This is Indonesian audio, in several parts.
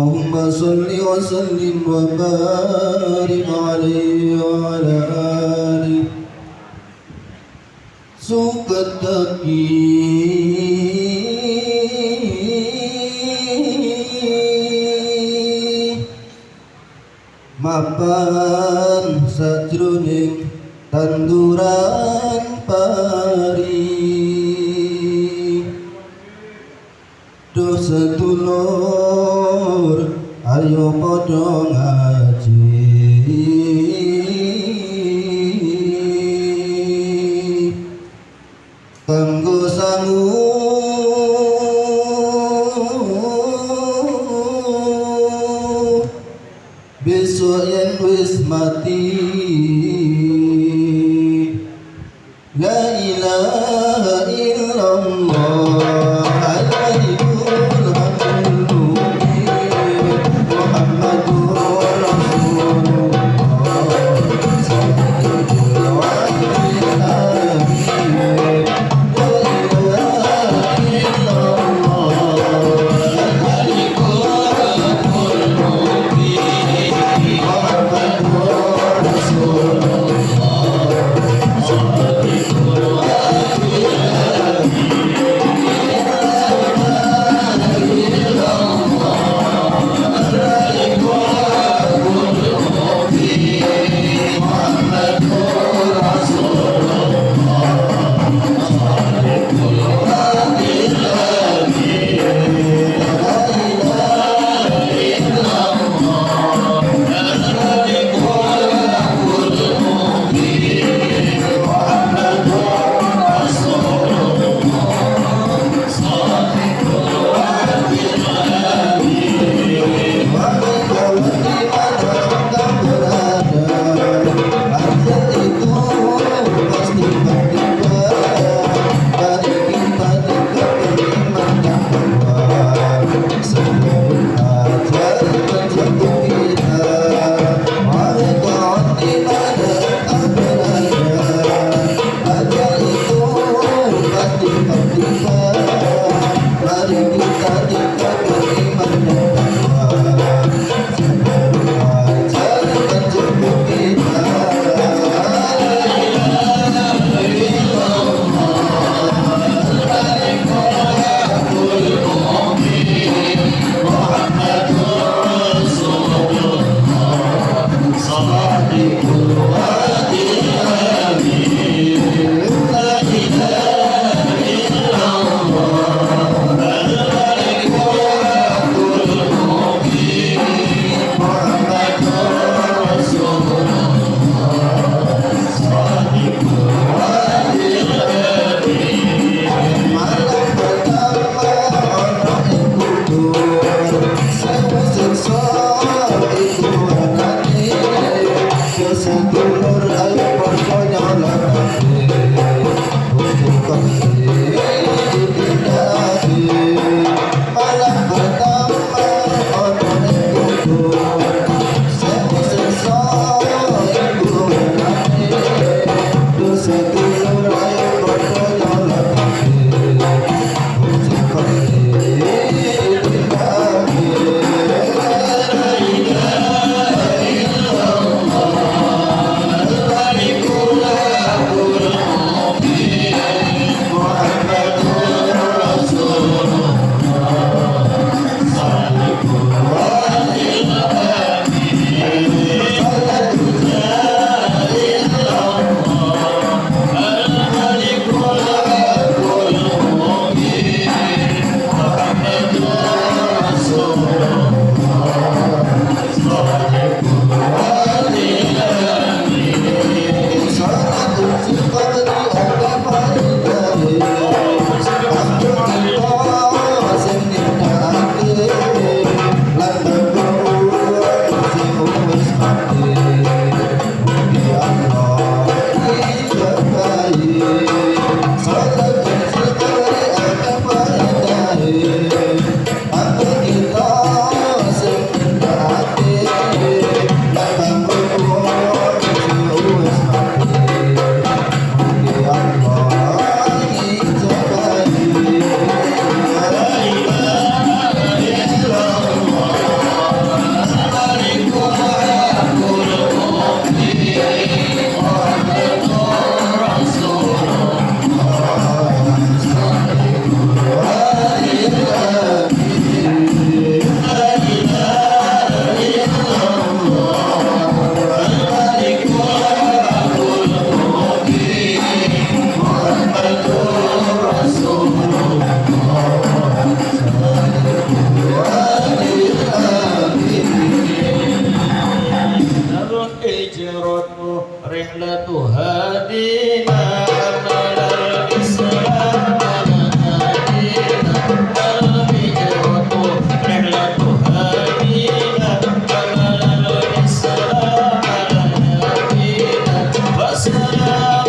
Allahumma salli wa sallim wa barik alaihi wa ala alihi sukat mapan sajroning tanduran pari dosa dulur ayo padha ngaji kanggo sangu besok yen wis mati. La ilaha illallah al-malikul hamdul Muhammadur Rasulullah sallallahu alaihi wasallam. Muhammadur Rasulullah رحلة هادينا أمل الإسلام لنا دينا الهجرة رحلة هادينا أمل الإسلام لنا دينا فسلام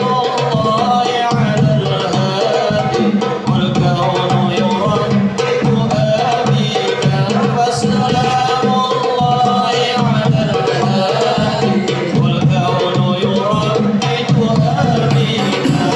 الله على الهادي والكون يرتب آمينا فسلام الله على الهادي والكون يرتب آمينا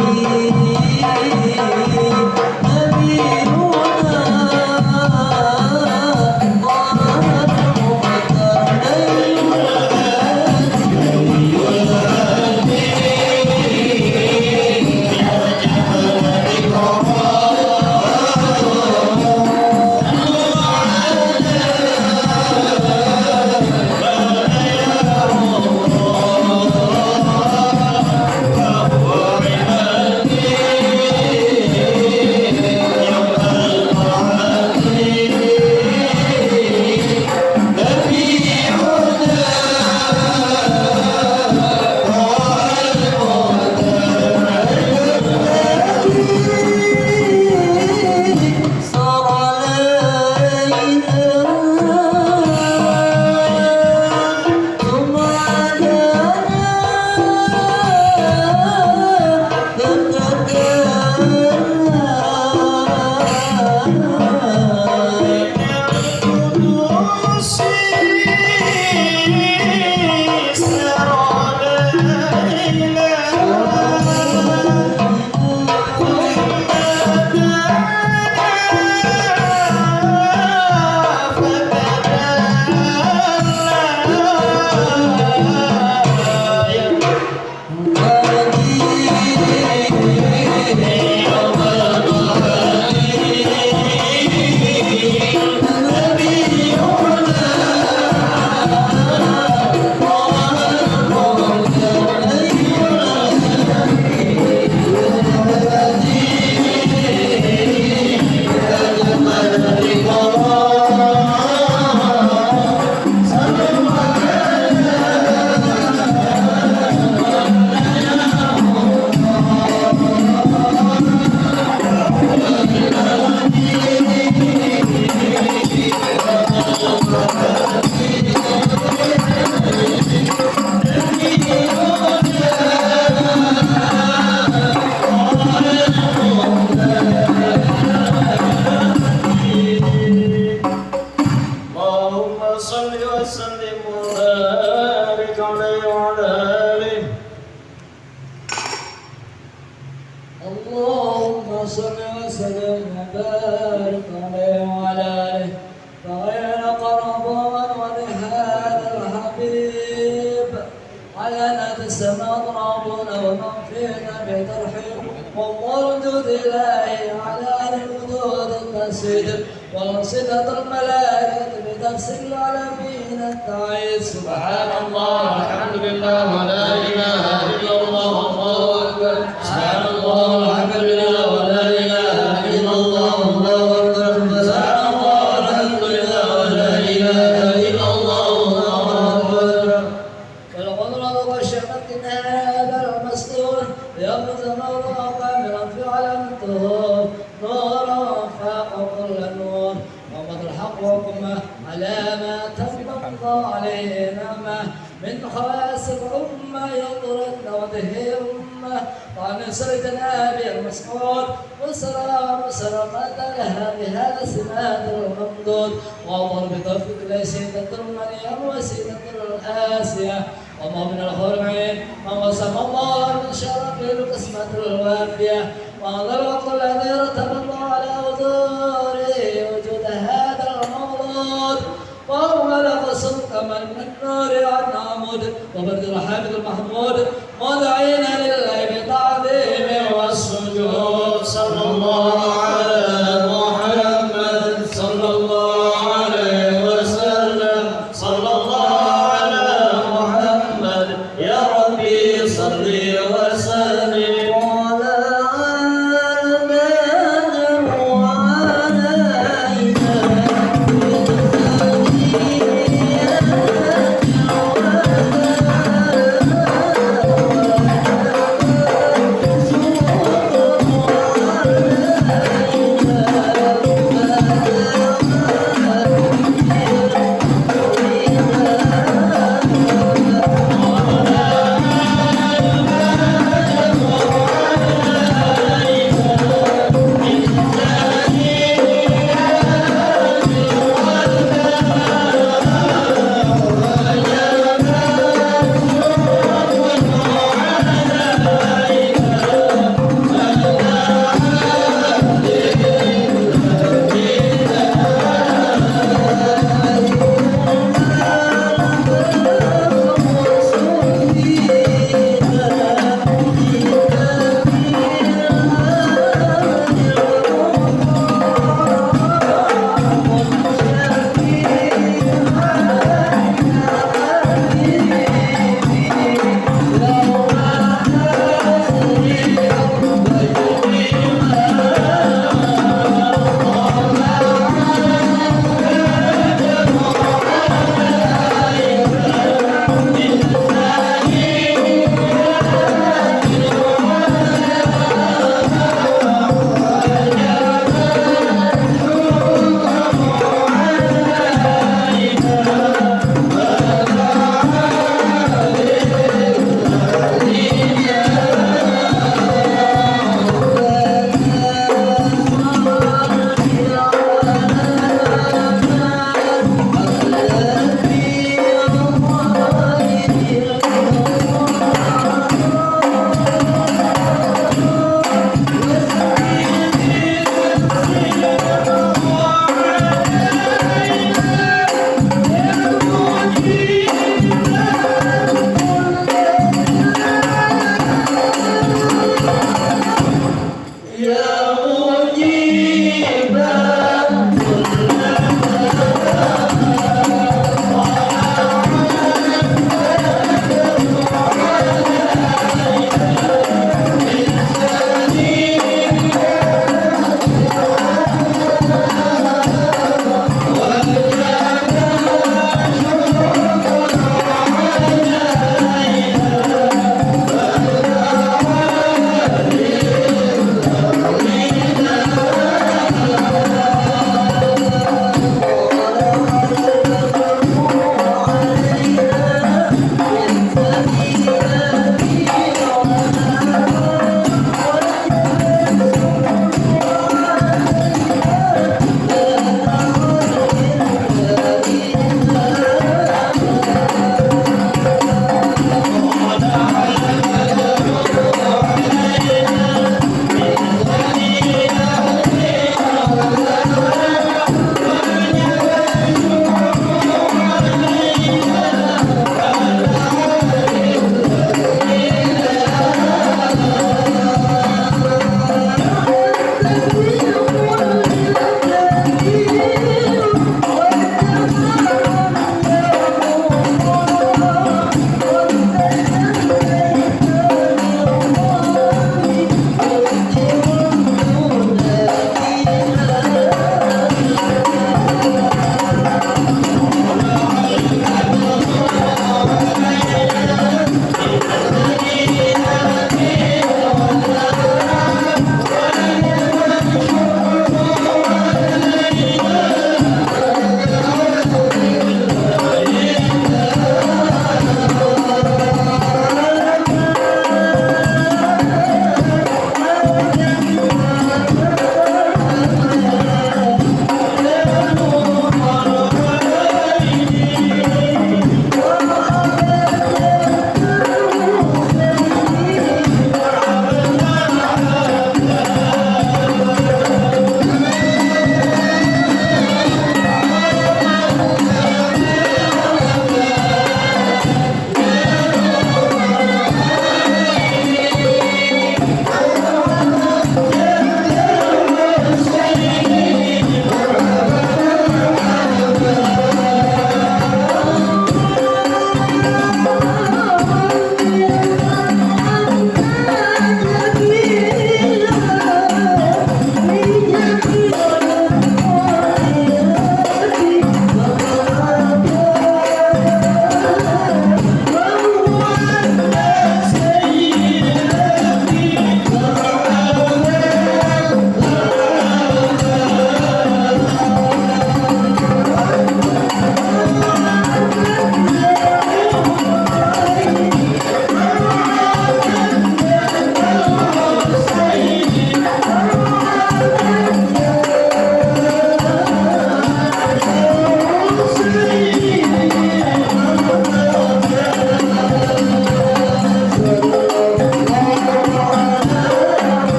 Thank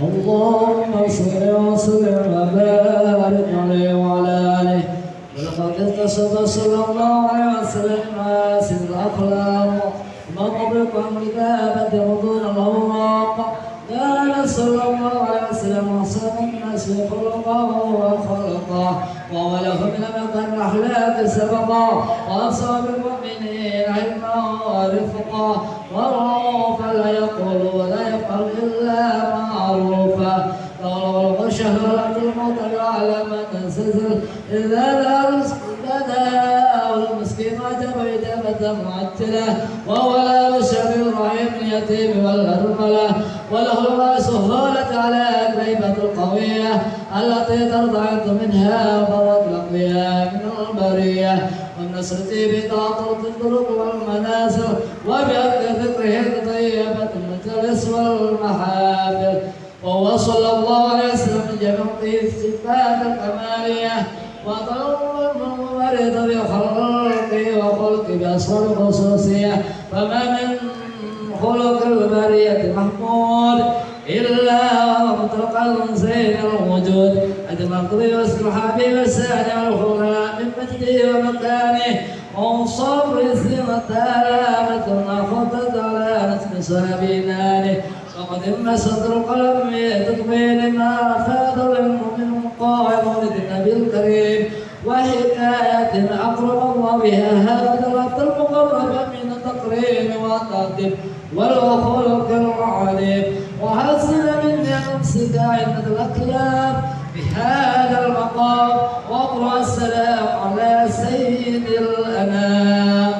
اللهم صل وسلم وبارك عليه وعلى آله. ولقد اتصف صلى الله عليه وسلم سر الأخلاق ومقبرك الكتابة وطول الأوراق. كان صلى الله عليه وسلم أحسن الناس خلقا وخلقا وله من مكان الأخلاق سبقا وأصاب المؤمنين علما ورفقا ورؤوفا لا يقول ولا يفعل إلا معروفا لو شهر الموت على من نزل إذا لا رزق لنا والمسكين وجب إجابة معجلة وهو لا يشر الرحيم اليتيم والأرملة وله سهولة على الغيبة القوية التي ترضى منها فرد الأقوياء من البرية والنصر بطاقة الطرق والمنازل وبأرض ذكره الطيبة المجلس والمحافل وهو صلى الله عليه وسلم جميع الصفات الكمالية وطول المنورد بخلقه وخلق بأسرار الخصوصية فما من خلق البرية محمود إلا ومطلقا زين الوجود أجمل طبيب والحبيب السعد والخلاء من مجده ومكانه وصبر الزمة علامة خطت على نسم سابينانه وقد إما صدر القلم بتطبيل ما أفاد للمؤمن قائم ولد النبي الكريم وحكاية أقرب الله بها هذا العبد المقرب من التقريم والتأديب والخلق العظيم وحسن من نفسك عند الأكلام بهذا المقام واقرأ السلام على سيد الأنام.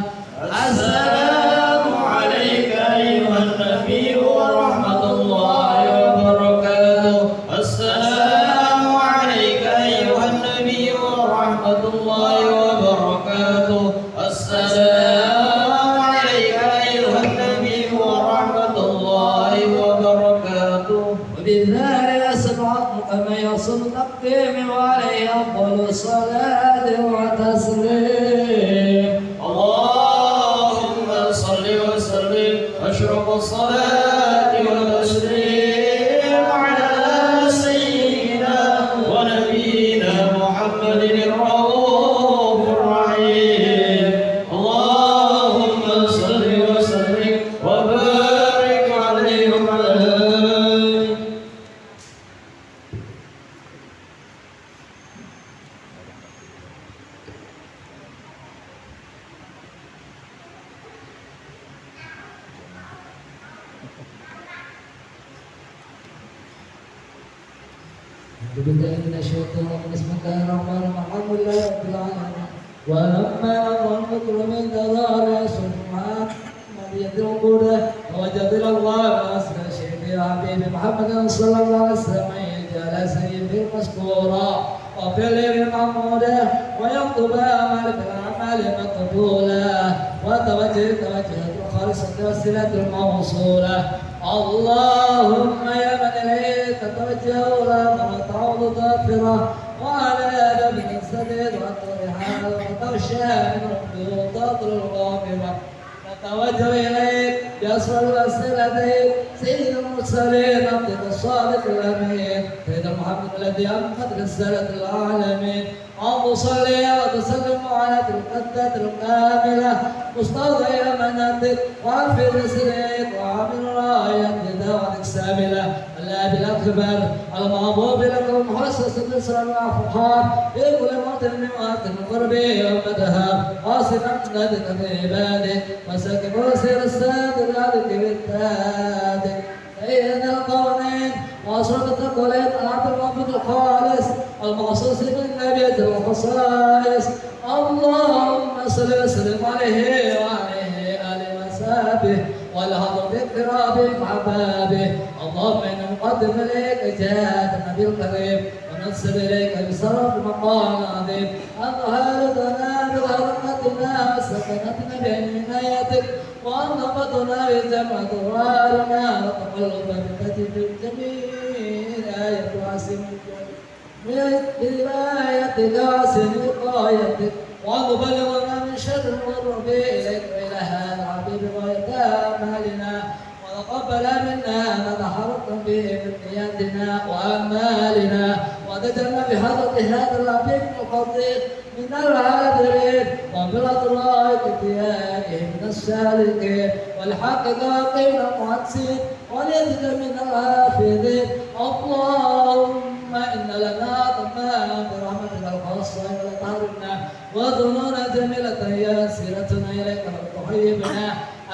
السلام عليك أيها النبي ورحمة الله وبركاته. السلام عليك أيها النبي ورحمة الله وبركاته. السلام عليك أيها النبي ورحمة الله وبركاته. وبذلك سبحانك ما يصل تقديم وعليه أفضل الصلاة وتسليم. اللهم صل وسلم أشرف الصلاة والتسليم على سيدنا ونبينا محمد الرؤوف الرحيم. اللهم صل وسلم وبارك عليه وعلى آله. بالله من الشيطان الرجيم بسم الله الرحمن الرحيم الحمد لله رب العالمين ولما نظر الفكر من دار سبحان مدية القدى ووجد الله أسرى شيخي حبيب محمد صلى الله عليه وسلم جعل سيد المذكورا وفي الليل المحمودة ويكتب أعمال في الأعمال مقبولة وتوجه الخالصة والصلة الموصولة. اللهم يا من إليك توجه لا تعود ظافرة وعلى آدم من سديد والطريحان وتغشى من الخيوطات الغامرة نتوجه إليك بأسفل الأسئلتين سيد المرسلين عبدك الصادق الأمين سيد محمد الذي أنقذ رسالة العالمين. اللهم صل وتسلم على القدة الكاملة مستوضع مناتك وعافي رسلك وعامل راية بدعوتك ساملة الأب الأكبر المعبود لك المحسس النصر الأفخار في كل موطن من مواطن القرب ومدها قاصدا نادك في عبادك وسكب وسير السادق عليك بالتادك سيد القرنين وأسرة التقويت العبد المعبود الخالص المخصوص بالنبي الخصائص. اللهم صل وسلم عليه وعليه آله وصحبه والهضر باقترابه وحبابه. اللهم إنا نقدم إليك جهاد النبي الكريم وننسب إليك بصرف المقام العظيم أن تهالتنا بغرفتنا وسكنتنا بعنايتك وأن نبضنا بجمع ضرارنا وتقلب بكتف الجميل آية واسم بولايتك واسم وقايتك وأن تبلغنا من شر الغرب إليك وإلى هذا الحبيب غاية آمالنا وتقبل منا نتحرك به من نياتنا وأعمالنا وتجعلنا بحضرة هذا العبيد الفضيل من العابرين وبالأطراف اتيانه من السالكين والحق باقين المحسين وليزد من الحافظين اللهم إن لنا طمعا برحمتك الخاصة إلى طهرنا وظنونا جميلة ياسرتنا إليك وتحيبنا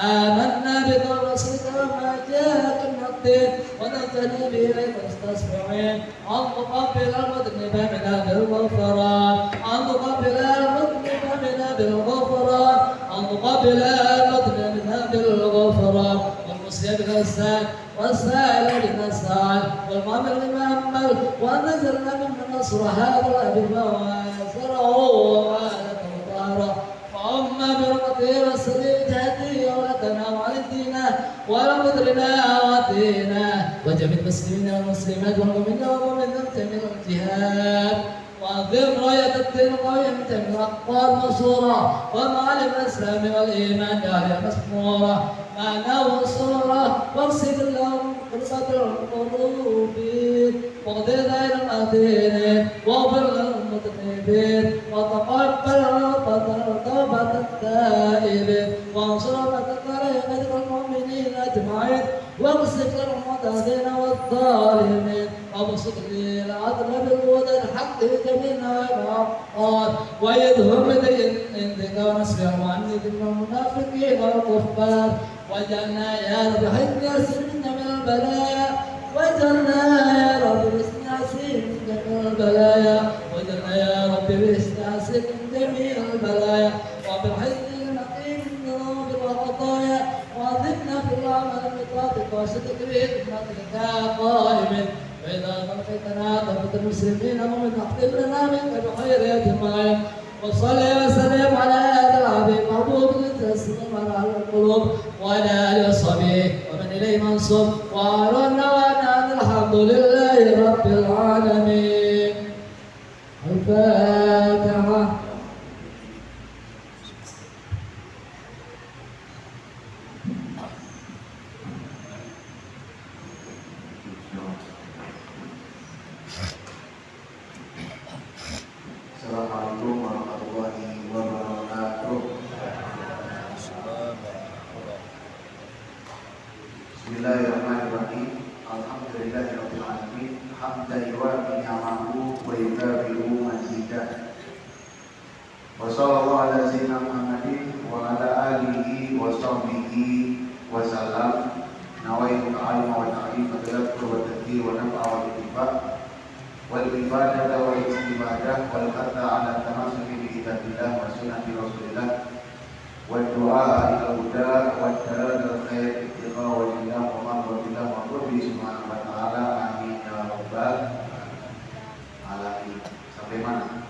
آمنا برسولك وما جاءك من الدين ونزلنا به إليك مستسمعين أن تقبل المذنب منا بالغفران أن تقبل المذنب منا بالغفران أن تقبل المذنب منا بالغفران والمسيء بالإحسان والسائل بالنسائل والمؤمن بالمؤمل ونزلنا ممن نصر هذا الأبي وزرعه وآلة وطهره وأما برمته والسبيل تهديه ولدنا وعلدينا ولمدرنا واتينا وجميع المسلمين والمسلمات والمؤمنين والمؤمنات جميع الجهاد وأنظر راية الدين القوية من جميع الأقوال المنصورة ومعالم الإسلام والإيمان داعية مسمورة معنا وصورة واغسل اللهم قربة القلوبين واغفر دائر الأدين واغفر للمذنبين وتقبل توبة التائبين وانصر على المؤمنين أجمعين واغسل المعتدين والظالمين وابسط لي العدل بالهدى الحق جميع الأوقات ويدهم بدين عندك ونسبح وعنك من المنافقين والكفار واجعلنا يا رب حسن ياسرنا من البلايا واجعلنا يا رب بحسن ياسر من جميع البلايا واجعلنا يا رب بحسن ياسر من جميع البلايا وبالحسن نقيم من ذنوب والخطايا وأذبنا في العمل بطاعتك وصدق بحكمتك قائمين وإذا تركتنا ضبط المسلمين ومن اختم لنا منك بخير أجمعين وصلي وسلم على هذا العبيد محبوب لتسلم على القلوب وعلى آله وصحبه ومن إليه منصوب وأعلنا وأن الحمد لله رب العالمين. الفاتحة. Assalamualaikum warahmatullahi wabarakatuh. Bismillahirrahmanirrahim. Alhamdulillahirabbil alamin. Hamdan yuwafi ni'amahu wa yukafi'u mazidah. Wa sallallahu ala sayyidina Muhammadin wa ala alihi wa sahbihi wa sallam. Nawaitu ta'alima wa ta'alima tadakkur wa tadhkir wa naf'a wa ittifaq wal ibadah wal istibadah wal hatta ala tamassuki bi kitabillah wa sunnati rasulillah wa du'a ila huda wa dalal khair ittiqa wa lillah wa ma'budilah wa qurbi subhanahu wa ta'ala amin ya rabbal alamin. Sampai mana?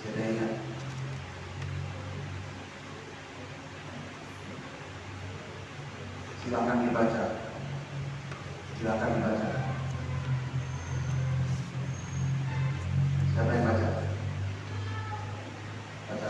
Sudah ingat? Silakan dibaca. Silakan dibaca. Siapa yang baca? Baca.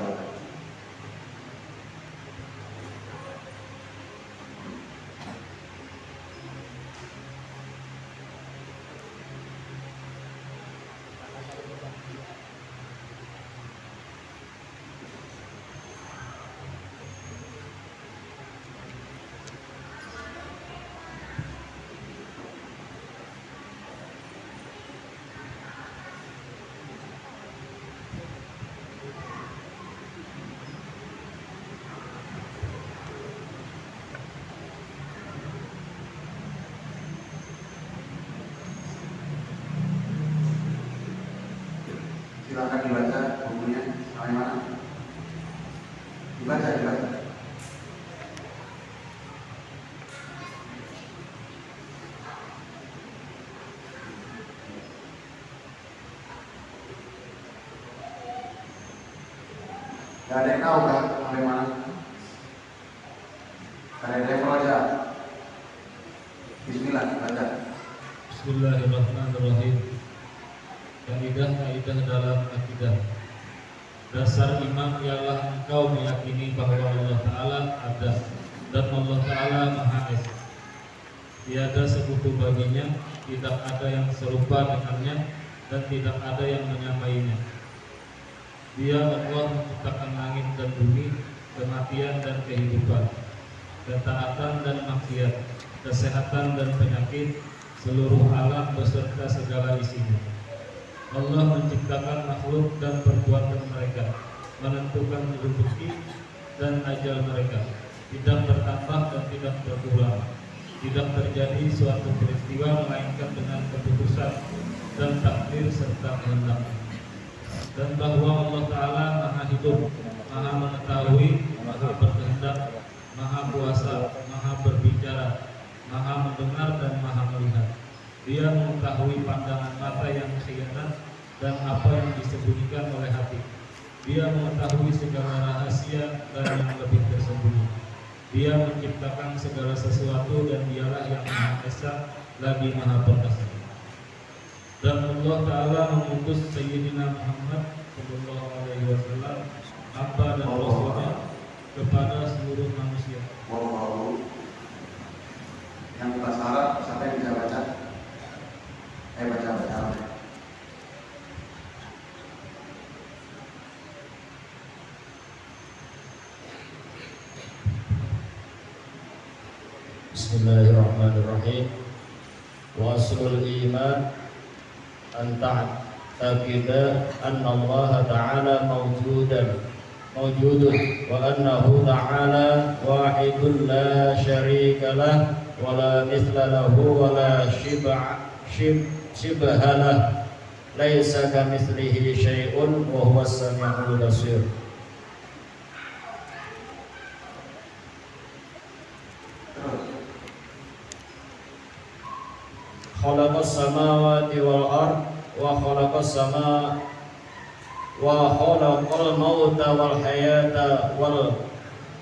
Silakan dibaca bukunya sampai mana? Dibaca. Gak ada yang tahu kan sampai mana? Gak ada yang baca. Bismillah, baca. Bismillahirrahmanirrahim. Kaidah dalam akidah. Dasar iman ialah engkau meyakini bahwa Allah Ta'ala ada dan Allah Ta'ala Maha Esa. tiada sekutu baginya, tidak ada yang serupa dengannya, dan tidak ada yang menyamainya. Dia Allah menciptakan langit dan bumi, kematian dan kehidupan, ketaatan dan maksiat, kesehatan dan penyakit, seluruh alam beserta segala isinya. Allah menciptakan makhluk dan perbuatan mereka, menentukan rezeki dan ajal mereka, tidak bertambah dan tidak berkurang. Tidak terjadi suatu peristiwa melainkan dengan keputusan dan takdir serta kehendak. Dan bahwa Allah Ta'ala Maha hidup, Maha mengetahui, Maha berkehendak, Maha kuasa, Maha berbicara, Maha mendengar dan Maha melihat. Dia mengetahui pandangan mata yang khianat dan apa yang disembunyikan oleh hati. Dia mengetahui segala rahasia dan yang lebih tersembunyi. Dia menciptakan segala sesuatu dan dialah yang Maha Esa lagi Maha Perkasa. Dan Allah Ta'ala mengutus Sayyidina Muhammad Sallallahu Alaihi Wasallam, hamba dan Rasulnya, kepada seluruh manusia. Wow. Yang bahasa Arab siapa yang bisa baca? Baca. Bismillahirrahmanirrahim. Wa aslul iman an ta'taqida anna Allah Ta'ala mawjudun wa annahu ta'ala wahidun la syarika lah wa la mithla lahu wa la shibha lah, laisa kamitslihi syai'un wa huwas sami'ul basir. Khalaqas samawati wal ard wa khalaqas sama wa khalaqal mauta wal hayata wal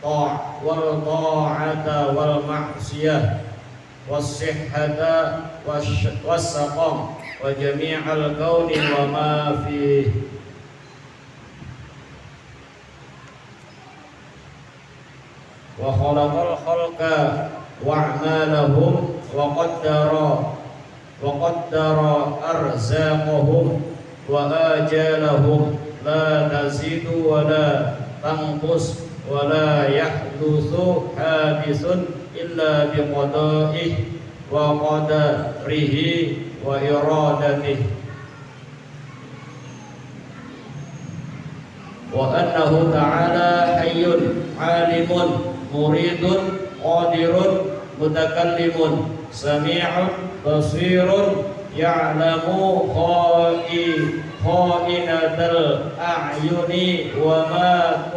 ta'ata wal ma'siyah was sihhata was saqam wa jami'al kauni wa ma fihi wa khalaqal khalqa wa a'malahum wa qaddara arzaqahum wa ajalahum la tazidu wa la tanqus wa la yahdutsu hadisun illa biqada'ihi wa qadarihi wa iradatihi wa annahu ta'ala hayyun alimun muridun qadirun mutakallimun sami'un basirun ya'lamu kha'inatal a'yuni wa ma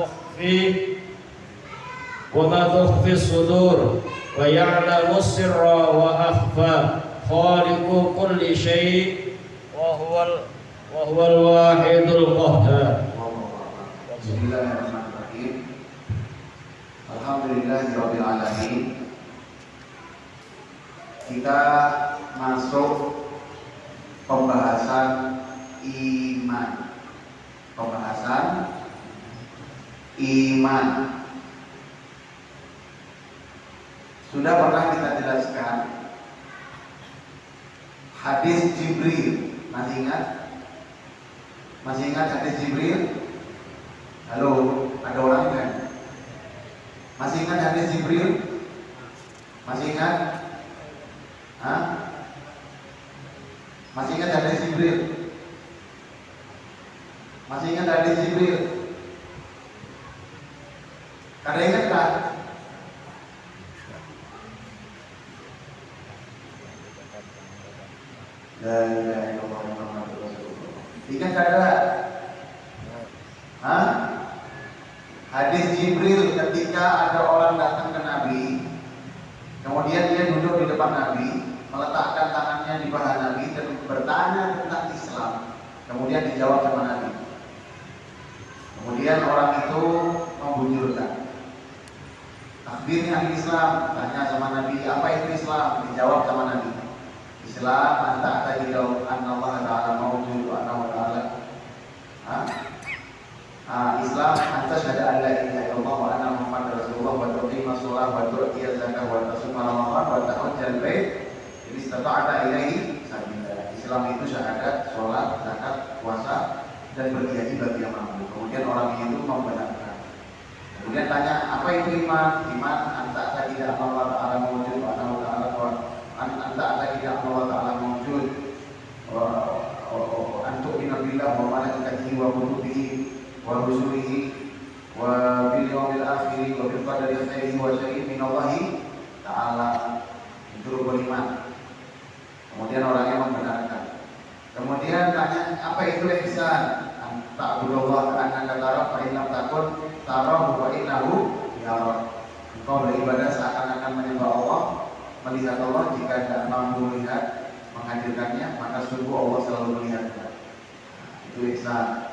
tukhfi sudur wa ya'lamu sirra wa akhfa khaliqu kulli syai' wa huwal wahidul qahhar. Bismillahirrahmanirrahim. Alhamdulillahirabbil alamin. Kita masuk pembahasan iman. Sudah pernah kita jelaskan hadis Jibril. Masih ingat hadis Jibril? Halo, ada orang kan? Masih ingat hadis Jibril? Masih ingat? Masih ingat hadis Jibril? Masih ingat hadis Jibril? Kada ingat kan? La ilaha illallah Muhammadur Rasulullah. Ingat kada? Hadis Jibril ketika ada orang datang ke Nabi, kemudian dia duduk di depan Nabi, meletakkan tangannya di paha Nabi dan bertanya tentang Islam. Kemudian dijawab sama Nabi. Kemudian orang itu membujurkan, "Akhbirni an Islam." Tanya sama Nabi, "Apa itu Islam?" Dijawab sama Nabi, "Islam anta ta'taqidu anna Allah Ta'ala mawjud wa anna Ta'ala." Islam anta syahada an la ilaha illallah wa anna Muhammadar Rasulullah Allah wa tuqima shalah wa tu'ti zakah wa tasuma ramadan wa tahajjal bait ini istata'ta ilaihi sabila. Islam itu syahadat, sholat, zakat, puasa dan berhaji bagi yang mampu. Kemudian orang itu membenarkan. Kemudian tanya, apa itu iman? Iman anta tidak Allah Ta'ala mewujud wa anna Ta'ala anta tidak Allah Ta'ala mewujud wa antu binabillah wa malaikatihi wa kutubihi wa rusulihi wa bil yawmil akhir wa bil qadari khairihi wa syarrihi min Allah Ta'ala. Itu rukun iman. Kemudian orangnya membenarkan. Kemudian tanya, apa itu ihsan? Ta'budullah ka'annaka tarahu fa in lam takun tarahu wa innahu yarak. Engkau beribadah seakan-akan menyembah Allah, melihat Allah. Jika tidak mampu melihat, menghadirkannya, maka sungguh Allah selalu melihatnya. Itu ihsan.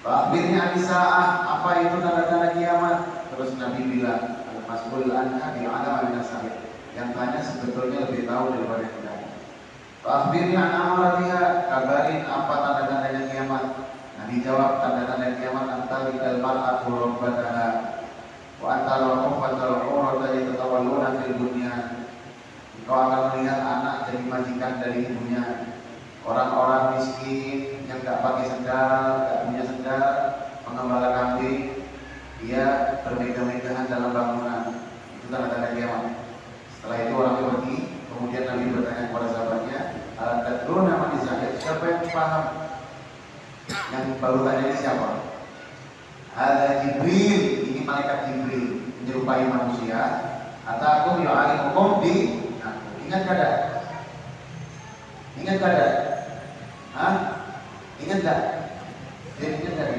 Akhirnya Anisa'ah, apa itu tanda-tanda kiamat? Terus Nabi bilang, al-mas'ul anha bi'alama min as-sahih. Yang tanya sebetulnya lebih tahu daripada kita. Akhirnya amaratiha, kabarin apa tanda-tandanya kiamat. Nabi jawab, tanda-tanda kiamat antara lidal mar'atu rabbataha wa antara khuffatal urata yatatawalluna fil bunyan. Engkau akan melihat anak jadi majikan dari ibunya. Orang-orang miskin yang gak pakai sendal, gak punya sendal, mengembala kambing, dia bermegah-megahan dalam bangunan. Itu tanda-tanda kiamat. Setelah itu orangnya pergi. Kemudian Nabi bertanya kepada sahabatnya, "Al-tadruna man izahid?" Siapa yang paham? Yang baru tanya ini siapa? Ada Jibril, ini malaikat Jibril menyerupai manusia. Atakum yu'alimukum bi. Nah, ingat kada? Ingat kada? Hah? Ingat tak? Ingat tak?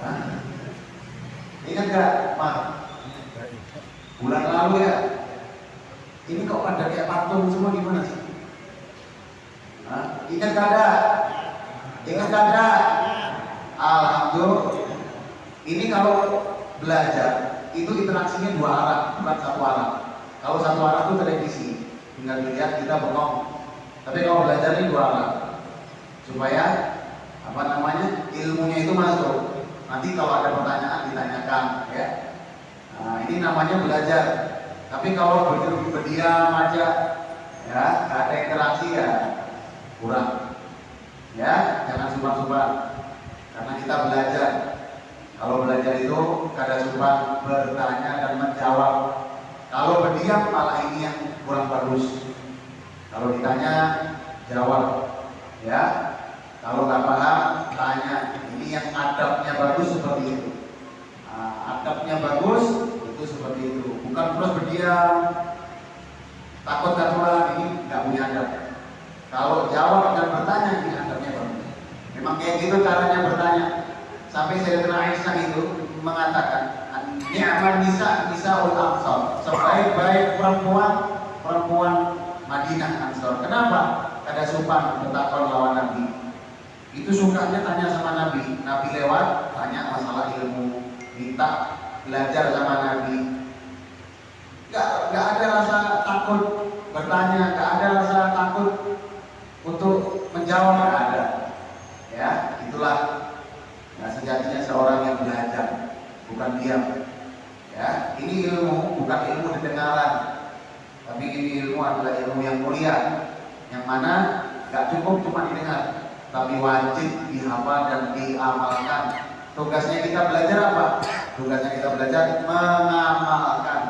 Hah? Ingat tak? Bulan lalu ya. Ini kok pada kayak patung semua gimana sih? Hah? Ingat kada? Ingat kada? Alhamdulillah. Ini kalau belajar itu interaksinya dua arah, bukan satu arah. Kalau satu arah itu televisi, tinggal dilihat kita bengong. Tapi kalau belajar ini dua arah, supaya apa namanya ilmunya itu masuk. Nanti kalau ada pertanyaan ditanyakan, ya. Nah, ini namanya belajar. Tapi kalau berdiam aja, ya, nggak ada interaksi ya kurang. Ya, jangan sumpah-sumpah. Karena kita belajar. Kalau belajar itu kada sumpah bertanya dan menjawab. Kalau berdiam malah ini yang kurang bagus. Kalau ditanya jawab, ya. Kalau nggak paham tanya. Ini yang adabnya bagus seperti itu. Nah, adabnya bagus. Seperti itu, bukan terus berdiam takut katuran, ini nggak punya adab. Kalau jawab dan bertanya, ini adabnya bagus. Memang kayak gitu caranya bertanya. Sampai Sayyidatina Aisyah itu mengatakan, ni'man nisa'ul Ansar, sebaik-baik perempuan Madinah Ansar. Kenapa? Ada sopan bertakon lawan Nabi. Itu sukanya tanya sama Nabi. Nabi lewat, tanya masalah ilmu, minta belajar sama Nabi. Gak ada rasa takut bertanya, gak ada rasa takut untuk menjawab, gak ada. Ya, itulah sejatinya seorang yang belajar, bukan diam. Ya, ini ilmu bukan ilmu dengaran, tapi ini ilmu adalah ilmu yang mulia, yang mana gak cukup cuma didengar, tapi wajib dihafal dan diamalkan. Tugasnya kita belajar apa? Tugasnya kita belajar mengamalkan.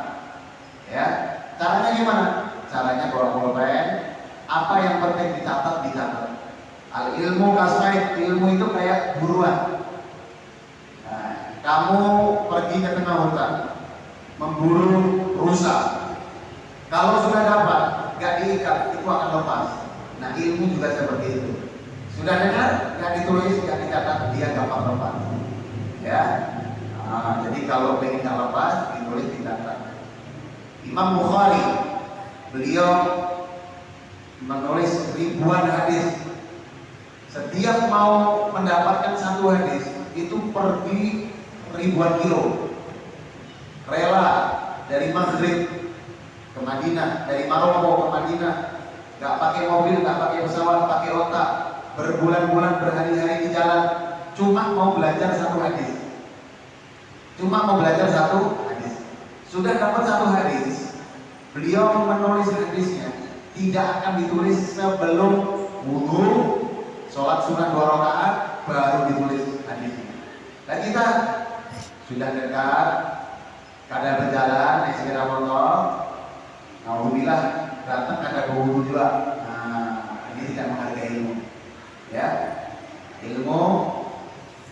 Ya, caranya gimana? Caranya bawa pulpen. Apa yang penting dicatat. Al ilmu kasaid, ilmu itu kayak buruan. Nah, kamu pergi ke tengah hutan, memburu rusa. Kalau sudah dapat, gak diikat, itu akan lepas. Nah, ilmu juga seperti itu. Sudah dengar, gak ditulis, gak dicatat, dia gampang lepas. Ya, jadi kalau pengen nggak lepas, ditulis dicatat. Imam Bukhari, beliau menulis ribuan hadis. Setiap mau mendapatkan satu hadis, itu pergi ribuan kilo. Rela dari Maghrib ke Madinah, dari Maroko ke Madinah, nggak pakai mobil, nggak pakai pesawat, pakai otak, berbulan-bulan, berhari-hari di jalan. Cuma mau belajar satu hadis. sudah dapat satu hadis, beliau menulis hadisnya tidak akan ditulis sebelum wudu, sholat sunnah 2 rakaat baru ditulis hadisnya. Dan kita sudah dekat, kadang berjalan naik sepeda motor, alhamdulillah datang ada wudu juga. Nah, ini tidak menghargai ilmu, ya. Ilmu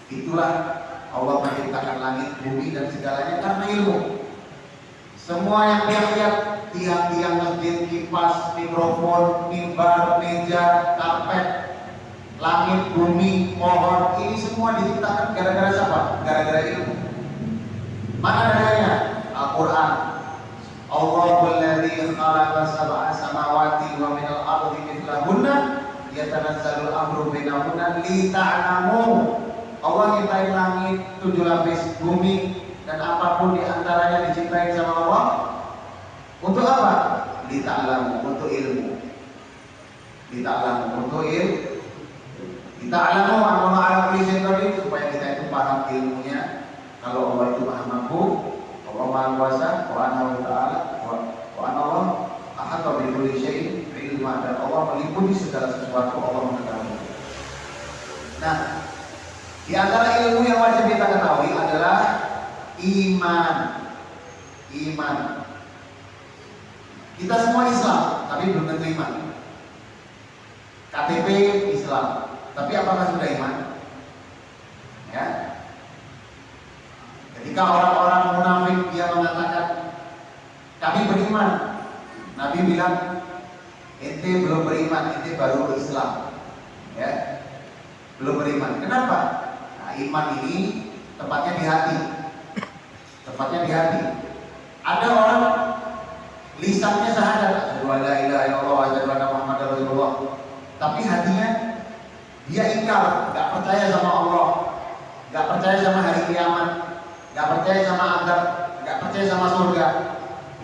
itulah Allah menciptakan langit, bumi dan segalanya karena ilmu. Semua yang lihat tiang-tiang masjid, kipas, mikrofon, mimbar, meja, karpet, langit, bumi, pohon, ini semua diciptakan gara-gara siapa? Gara-gara ilmu. Mana dalilnya? Al-Quran. Allahul ladzi khalaqa sab'a samawati wa minal ardi mithlahunna yatanazzalul amru bainahunna lita'lamu. Allah nyiptain langit 7 lapis, bumi dan apapun di antaranya diciptain sama Allah. Untuk apa? Lita'lamu, untuk ilmu. Lita'lamu, untuk ilmu. Lita'lamu anna ala kulli syai'in qadir, supaya kita itu paham ilmunya. Kalau Allah itu Maha Mampu, Allah Maha Kuasa, wa anna ta'ala wa anna Allah ahata bi kulli syai'in ilma, dan Allah meliputi segala sesuatu, Allah mengetahui. Nah, di antara ilmu yang wajib kita ketahui adalah iman. Iman. Kita semua Islam, tapi belum tentu iman. KTP Islam, tapi apakah sudah iman? Ya. Ketika orang-orang munafik dia mengatakan kami beriman, Nabi bilang ente belum beriman, ente baru Islam. Ya. Belum beriman. Kenapa? Nah, iman ini tempatnya di hati. Tempatnya di hati. Ada orang lisannya syahadat, asyhadu an la ilaha illallah wa asyhadu anna muhammadar rasulullah, tapi hatinya dia ingkar, enggak percaya sama Allah, enggak percaya sama hari kiamat, enggak percaya sama azab, enggak percaya sama surga.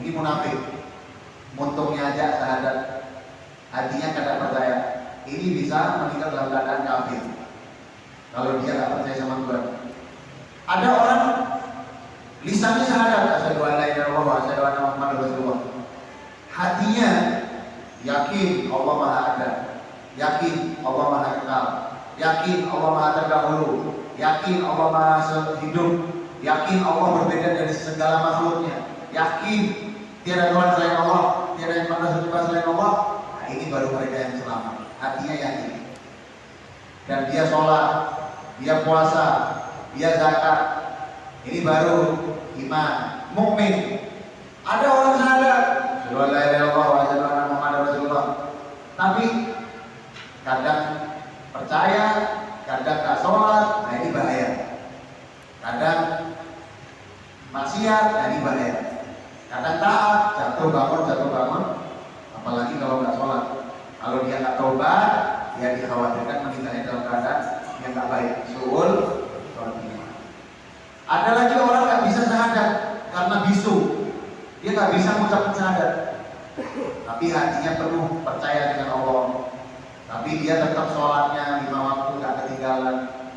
Ini munafik. Muntungnya aja syahadat, hatinya tidak percaya. Ini bisa meninggal dalam keadaan kafir kalau dia enggak percaya sama Tuhan. Ada orang lisannya syahadat, asyhadu an la ilaha illallah wa asyhadu anna muhammadar rasulullah, hatinya yakin Allah Maha Ada, yakin Allah Maha Kekal, yakin Allah Maha Terdahulu, yakin Allah Maha Hidup, yakin Allah berbeda dari segala makhluknya, yakin tiada Tuhan selain Allah, tiada yang pantas disembah selain Allah. Nah, ini baru mereka yang selamat. Hatinya yakin, dan dia sholat, dia puasa, dia zakat. Ini baru iman, mukmin. Ada orang syahadat, asyhadu an la ilaha illallah wa asyhadu anna muhammadar rasulullah, tapi kadang percaya, kadang tak sholat. Nah, ini bahaya. Kadang maksiat, nah ini bahaya. Kadang taat, jatuh bangun, apalagi kalau nggak sholat. Kalau dia nggak taubat, dia dikhawatirkan meninggalnya dalam keadaan yang nggak baik. Suul khotimah. Ada lagi orang nggak bisa syahadat karena bisu, dia nggak bisa mengucapkan syahadat, tapi hatinya penuh percaya dengan Allah, tapi dia tetap sholatnya 5 waktu nggak ketinggalan.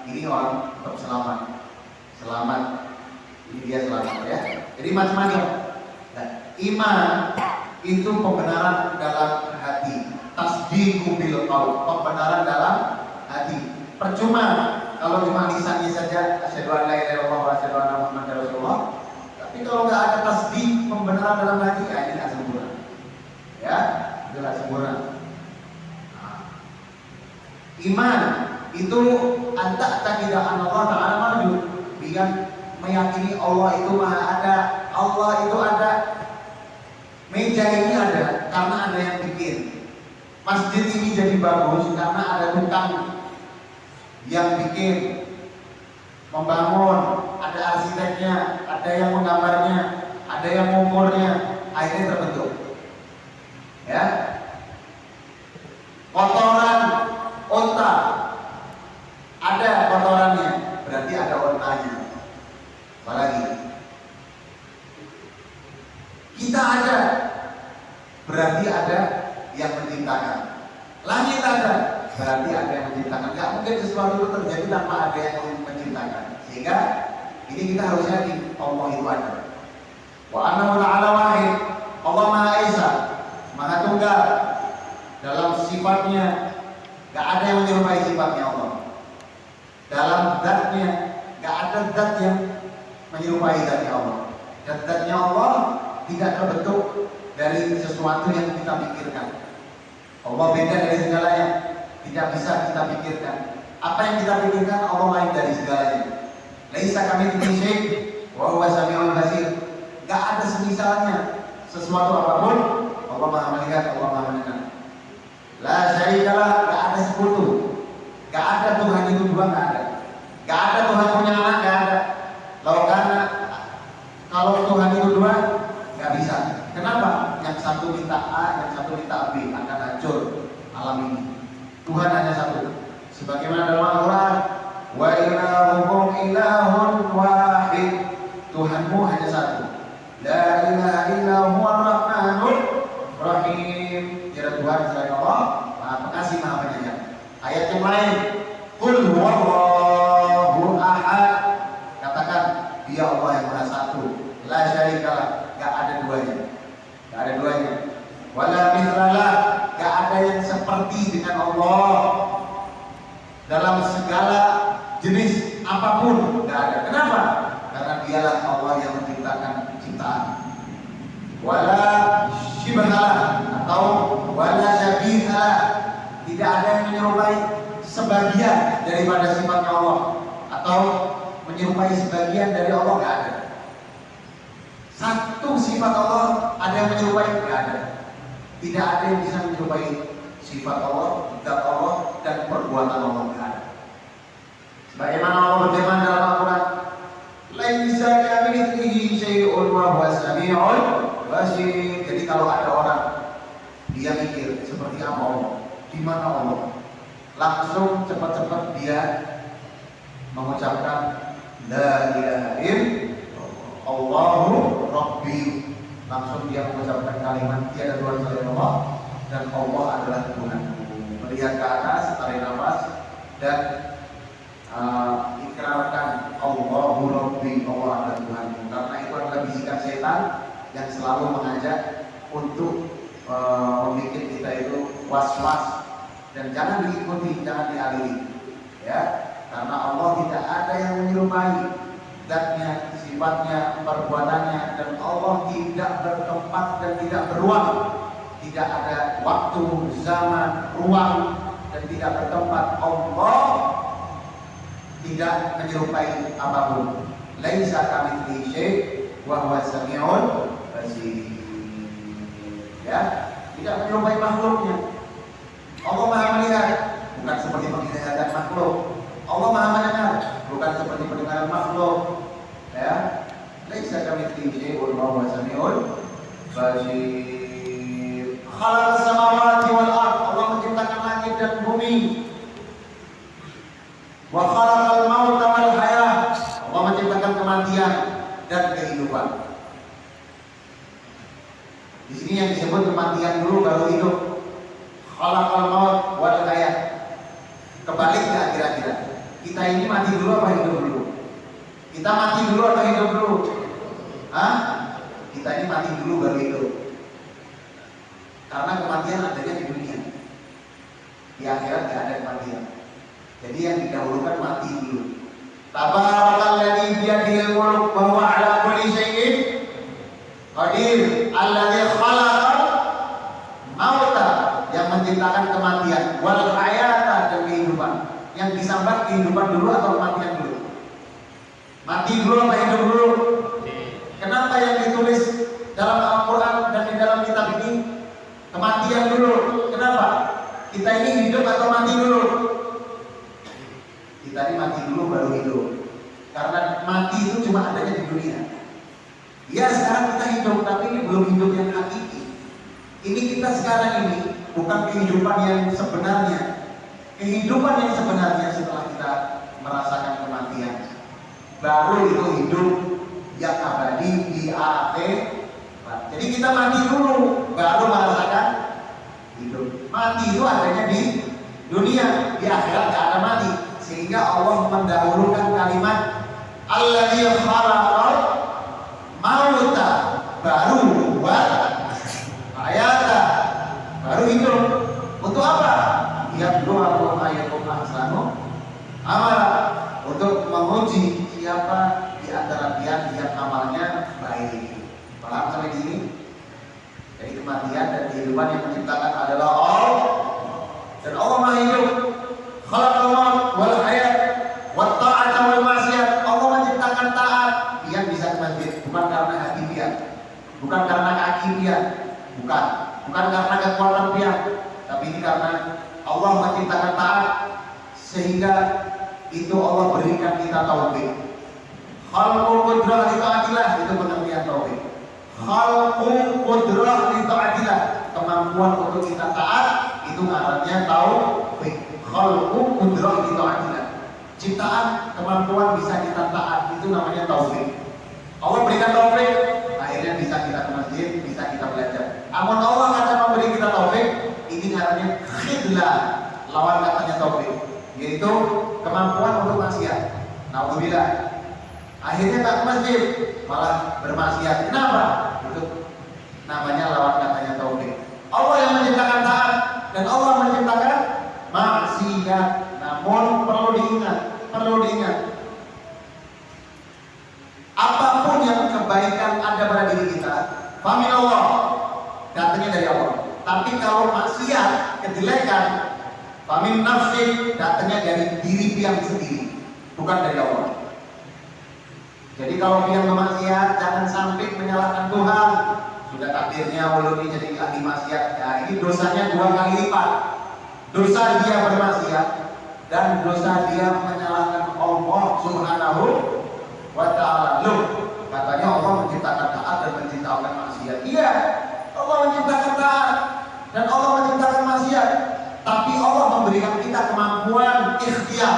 Ini orang tetap selamat. Ini dia selamat, ya. Jadi macam-macam. Nah, iman itu pembenaran dalam hati, tasdiqu bil qaul, pembenaran dalam hati. Percuma kalau cuma lisannya saja asyhadu an la ilaha illallah wa asyhadu anna muhammadar rasulullah, tapi kalau nggak ada tasdik, pembenaran dalam hati, ya ini nggak sempurna. Ya, itu nggak sempurna. Nah, iman itu anta taqidah Allah Ta'ala mawjud, dengan meyakini Allah itu Maha Ada, Allah itu ada. Meja ini ada karena ada yang bikin. Masjid ini jadi bagus karena ada tukang yang bikin, membangun, ada arsiteknya, ada yang menggambarnya, ada yang mengukurnya, akhirnya terbentuk. Ya, kotoran onta, ada kotorannya, berarti ada ontanya. Apalagi kita ada, berarti ada yang menciptakan. Langit ada, berarti ada yang menciptakan. Gak mungkin sesuatu itu terjadi tanpa ada yang menciptakan. Sehingga ini kita harus yakin Allah itu ada. Wa annahu ta'ala wahid. Allah Maha Esa, Maha Tunggal. Dalam sifatnya gak ada yang menyerupai sifatnya Allah. Dalam zatnya gak ada zat yang menyerupai zatnya Allah. Dan zatnya Allah tidak terbentuk dari sesuatu yang kita pikirkan. Allah beda dari segalanya, tidak bisa kita pikirkan. Apa yang kita pikirkan Allah lain dari segalanya. Laisa kamitslihi syai' wa huwa samiul basir. Gak ada semisalnya sesuatu apapun. Allah Maha melihat, Allah Maha mendengar. La syarikalah, gak ada sekutu. Gak ada Tuhan itu dua, gak ada. Gak ada Tuhan punya anak, gak ada. Kalau Tuhan itu dua, gak bisa. Kenapa? Yang satu minta A, yang satu minta B, akan hancur alam ini. Tuhan hanya satu. Sebagaimana dalam Al-Quran, wa ilahukum ilahun wahid. Tuhanmu hanya satu. La ilaha illa huwa rahmanur rahim. Tiada Tuhan selain Allah, Maha Pengasih, Maha Penyayang. Ayat yang lain, qul huwallahu ahad. Katakan, Dia Allah yang Maha Satu. La syarikalah, gak ada duanya. Gak ada duanya. Wala mithlalah, gak ada yang seperti dengan Allah dalam segala jenis apapun, gak ada. Kenapa? Karena Dialah Allah yang menciptakan ciptaan. Wala syibhalah atau wala syabihalah, tidak ada yang menyerupai sebagian daripada sifatnya Allah atau menyerupai sebagian dari Allah, gak ada. Satu sifat Allah ada yang menyerupai, gak ada. Tidak ada yang bisa menyerupai sifat Allah, zat Allah, dan perbuatan Allah, gak ada. Sebagaimana Allah berfirman dalam Al-Quran, laisa kamitslihi syai'un wa huwas samiul basir. Jadi kalau ada orang dia mikir seperti apa Allah, di mana Allah, langsung cepat-cepat dia mengucapkan la ilaha illallah Allahu Rabbi. Langsung dia mengucapkan kalimat tiada Tuhan selain Allah dan Allah adalah Tuhanku. Melihat ke atas, tarik nafas dan ikrarkan Allahu Rabbi, Allah adalah Tuhanku. Karena itu adalah bisikan setan yang selalu mengajak untuk membuat kita itu was-was dan jangan diikuti, jangan dialiri, ya. Karena Allah tidak ada yang menyerupai zatnya, sifatnya, perbuatannya, dan Allah tidak bertempat dan tidak beruang. Tidak ada waktu, zaman, ruang, dan tidak bertempat. Allah tidak menyerupai apapun. Laisa kamitslihi syai' wa huwas samiul basir. Ya, tidak menyerupai makhluknya. Allah Maha melihat, bukan seperti penglihatan makhluk. Allah Maha mendengar, bukan seperti pendengaran makhluk. Ya, laisa kamitslihi syai'un wa huwas samiul basir. Khalaqas samawati wal ard, Allah menciptakan langit dan bumi. Wa khalaqal mauta wal hayah, Allah menciptakan kematian dan kehidupan. Di sini yang disebut kematian dulu baru hidup. Khalaqal maut wal hayah. Kebalik nggak kira-kira? Kita ini mati dulu apa hidup dulu? Kita mati dulu atau hidup dulu? Hah? Kita ini mati dulu baru hidup. Karena kematian adanya di dunia. Di akhirat tidak ada kematian. Jadi yang didahulukan mati dulu. Tabarakalladzi biyadihil mulk wa huwa ala kulli syai'in qadir. Alladzi khalaqal mauta, yang menciptakan kematian, wal hayata, dan kehidupan. Yang disambat kehidupan dulu atau kematian dulu? Mati dulu apa hidup dulu? Kenapa yang ditulis dalam Al-Quran dan di dalam kitab ini kematian dulu? Kenapa? Kita ini hidup atau mati dulu? Kita ini mati dulu baru hidup. Karena mati itu cuma adanya di dunia. Ya sekarang kita hidup, tapi ini belum hidup yang hakiki. Ini kita sekarang ini bukan kehidupan yang sebenarnya. Kehidupan yang sebenarnya setelah kita merasakan kematian, baru itu hidup yang abadi di akhir. Jadi kita mati dulu, baru merasakan hidup. Mati itu adanya di dunia, di akhirat tidak ada mati. Sehingga Allah mendahulukan kalimat Alladzi khalaqal mauta hidup. Untuk apa? Yabluwakum ayyukum ahsanu amala. Untuk menguji siapa di antara kalian yang amalnya baik. Paham sampai sini? Jadi kematian dan kehidupan yang menciptakan adalah Allah. Dan Allah Maha hidup. Khalaqal maut wal hayat wat ta'ata wal ma'siyat. Allah menciptakan taat. Dia bisa ke masjid bukan karena hati dia, bukan karena kaki dia, bukan karena kekuatan dia, tapi ini karena Allah menciptakan taat sehingga itu Allah berikan kita taufik. Khalqul qudrah li ta'atillah, itu pengertian taufik. Khalqul qudrah li ta'atillah, kemampuan untuk kita taat, itu namanya taufik. Khalqul qudrah li ta'atillah, ciptaan kemampuan bisa kita taat, itu namanya taufik. Allah berikan taufik, akhirnya bisa kita ke masjid, bisa kita belajar. Amun Allah kata memberi kita taufik, ini namanya khidlah, lawan katanya taufik, yaitu kemampuan untuk maksiat. Nauzubillah. Akhirnya tak ke masjid, malah bermaksiat. Kenapa? Itu namanya lawan katanya taufik. Allah yang menciptakan taat dan Allah menciptakan maksiat. Namun perlu diingat, apapun yang kebaikan ada pada diri kita, famin Allah, datangnya dari Allah. Tapi kalau maksiat, kejelekan, famin nafsi, datangnya dari diri pian sendiri, bukan dari Allah. Jadi kalau pian bermaksiat, jangan sampai menyalahkan Tuhan. Sudah takdirnya ulun jadi ahli maksiat, ya ini dosanya 2 kali lipat. Dosa dia bermaksiat dan dosa dia menyalahkan Allah Subhanahu wa ta'ala. Loh, katanya Allah menciptakan taat dan menciptakan maksiat. Iya, Allah menciptakan taat dan Allah menciptakan maksiat. Tapi Allah memberikan kita kemampuan ikhtiar,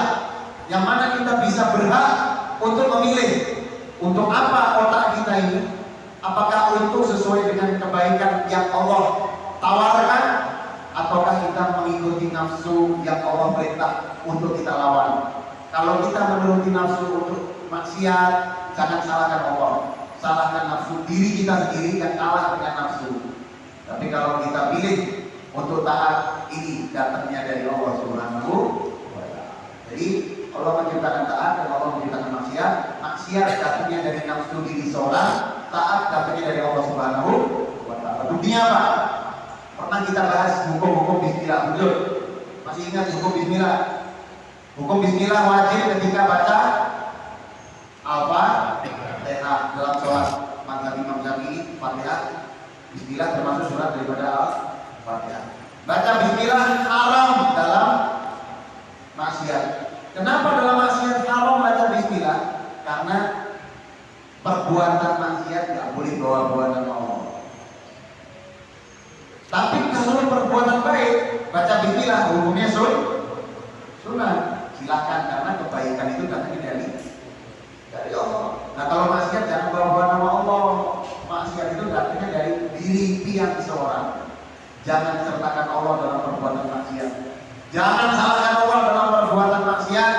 yang mana kita bisa berhak untuk memilih untuk apa otak kita ini. Apakah untuk sesuai dengan kebaikan yang Allah tawarkan, ataukah kita mengikuti nafsu yang Allah perintah untuk kita lawan. Kalau kita menuruti nafsu untuk maksiat, jangan salahkan Allah, salahkan nafsu diri kita sendiri yang kalah dengan nafsu. Tapi kalau kita pilih untuk taat, ini datangnya dari Allah Subhanahu wa ta'ala. Jadi Allah menciptakan taat dan Allah menciptakan maksiat. Maksiat datangnya dari nafsu diri seorang, taat datangnya dari Allah Subhanahu wa ta'ala. Buktinya apa? Pernah kita bahas hukum-hukum bismillah, betul? Masih ingat hukum bismillah? Hukum bismillah wajib ketika baca Al-Fatihah dalam sholat. Mazhab Imam Syafi'i, Fatihah, bismillah termasuk surat daripada Al-Fatihah. Baca bismillah haram dalam maksiat. Kenapa dalam maksiat haram baca bismillah? Karena perbuatan maksiat tidak boleh bawa-bawa nama Allah. Tapi kalau perbuatan baik, baca bismillah, hukumnya sunnah. Silakan, karena kebaikan itu datangnya dari Allah. Nah kalau maksiat jangan bawa-bawa nama Allah. Maksiat itu datangnya dari diri pian seorang. Jangan sertakan Allah dalam perbuatan maksiat. Jangan salahkan Allah dalam perbuatan maksiat,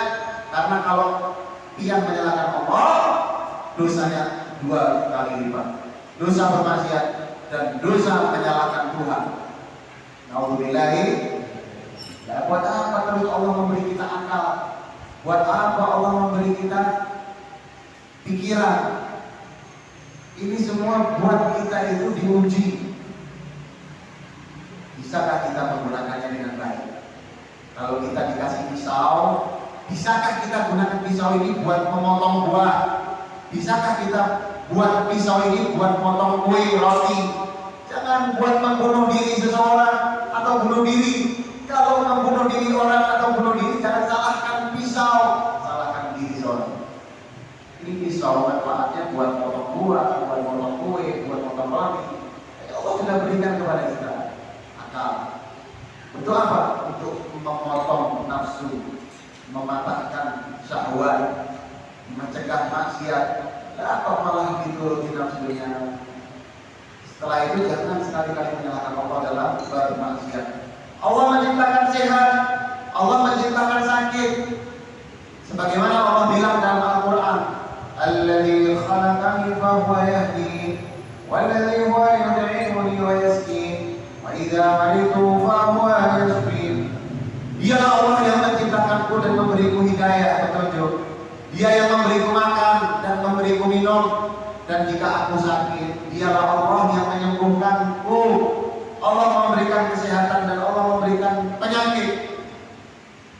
karena kalau pian menyalahkan Allah, dosanya 2 kali lipat. Dosa bermaksiat dan dosa menyalahkan Tuhan. Nauzubillahi. Ya, buat apa terus Allah memberi kita akal? Buat apa Allah memberi kita pikiran? Ini semua buat kita itu diuji. Bisakah kita menggunakannya dengan baik? Kalau kita dikasih pisau, bisakah kita gunakan pisau ini buat memotong buah? Bisakah kita buat pisau ini buat memotong kue, roti? Jangan buat membunuh diri seseorang atau bunuh diri. Kalau membunuh diri orang atau bunuh diri, jangan salahkan pisau, salahkan diri seorang. Ini pisau manfaatnya buat potong buah, buat potong kue, buat potong roti. Allah sudah berikan kepada kita akal. Untuk apa? Untuk memotong nafsu, mematahkan syahwat, mencegah maksiat. Kok malah dituruti nafsunya? Setelah itu jangan sekali-kali menyalahkan Allah dalam bermaksiat. Allah menciptakan sehat, Allah menciptakan sakit. Sebagaimana Allah bilang dalam Al-Quran, "Alladzi khalaqani fa huwa yahdini, walladzi huwa yud'imuni wa yasqini, wa idza maritu fa Dia yang memberiku makan dan memberiku minum, dan jika aku sakit, dialah Allah yang menyembuhkanku. Allah memberikan kesehatan dan Allah memberikan penyakit.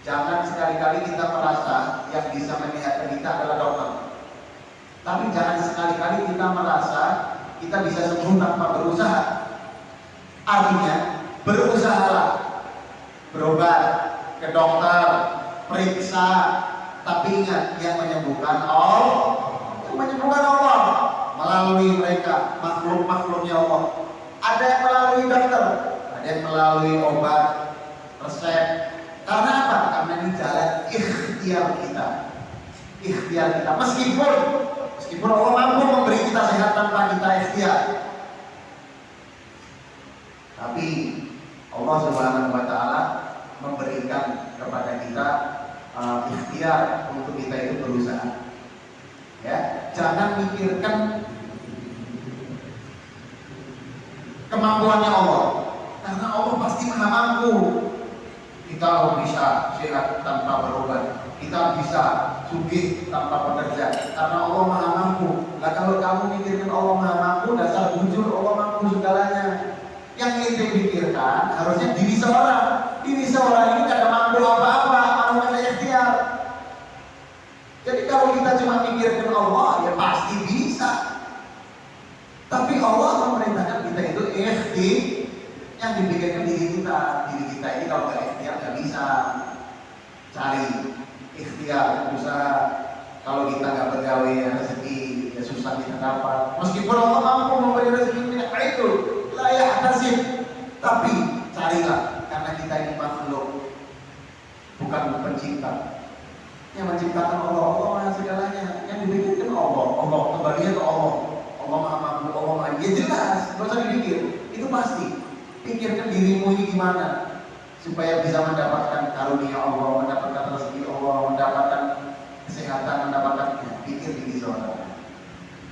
Jangan sekali-kali kita merasa yang bisa menyehatkan kita adalah dokter. Tapi jangan sekali-kali kita merasa kita bisa sembuh tanpa berusaha. Artinya, berusahalah, berobat ke dokter, periksa, tapi ingat yang menyembuhkan Allah, yang menyembuhkan Allah melalui mereka, makhluk-makhluknya Allah. Ada yang melalui dokter, ada yang melalui obat, resep. Karena apa? Karena ini jalan ikhtiar kita. Ikhtiar kita. Meskipun Allah mampu memberi kita sehat tanpa kita ikhtiar. Tapi Allah Subhanahu wa taala memberikan kepada kita ikhtiar untuk kita itu berusaha. Ya, jangan mikirkan kemampuannya Allah, karena Allah pasti maha mampu. Kita bisa sehat tanpa berobat, kita bisa sugih tanpa bekerja, karena Allah maha mampu. Nah, kalau kamu mikirkan Allah maha mampu, dasar bujur, Allah mampu segalanya. Yang ente pikirkan harusnya diri seorang. Diri seorang ini tidak mampu apa-apa, mampu ada ikhtiar. Jadi kalau kita cuma mikirkan Allah, ya pasti bisa. Tapi Allah memerintahkan kita itu ikhtiar. Yang dipikirkan diri kita ini kalau nggak ikhtiar nggak bisa. Cari ikhtiar, usaha. Kalau kita nggak bergawe rezeki, ya susah kita dapat. Meskipun Allah mampu memberi rezeki itu layak nasib, tapi carilah, karena kita ini makhluk, bukan pencipta. Yang menciptakan Allah, Allah maha segalanya. Yang dipikirkan Allah kembalinya ke Allah. Allah maha mampu, Allah maha, ya jelas, nggak usah dipikir, itu pasti. Pikirkan dirimu ini gimana supaya bisa mendapatkan karunia Allah, mendapatkan rezeki Allah, mendapatkan kesehatan, mendapatkan, ya, pikir diri seorang.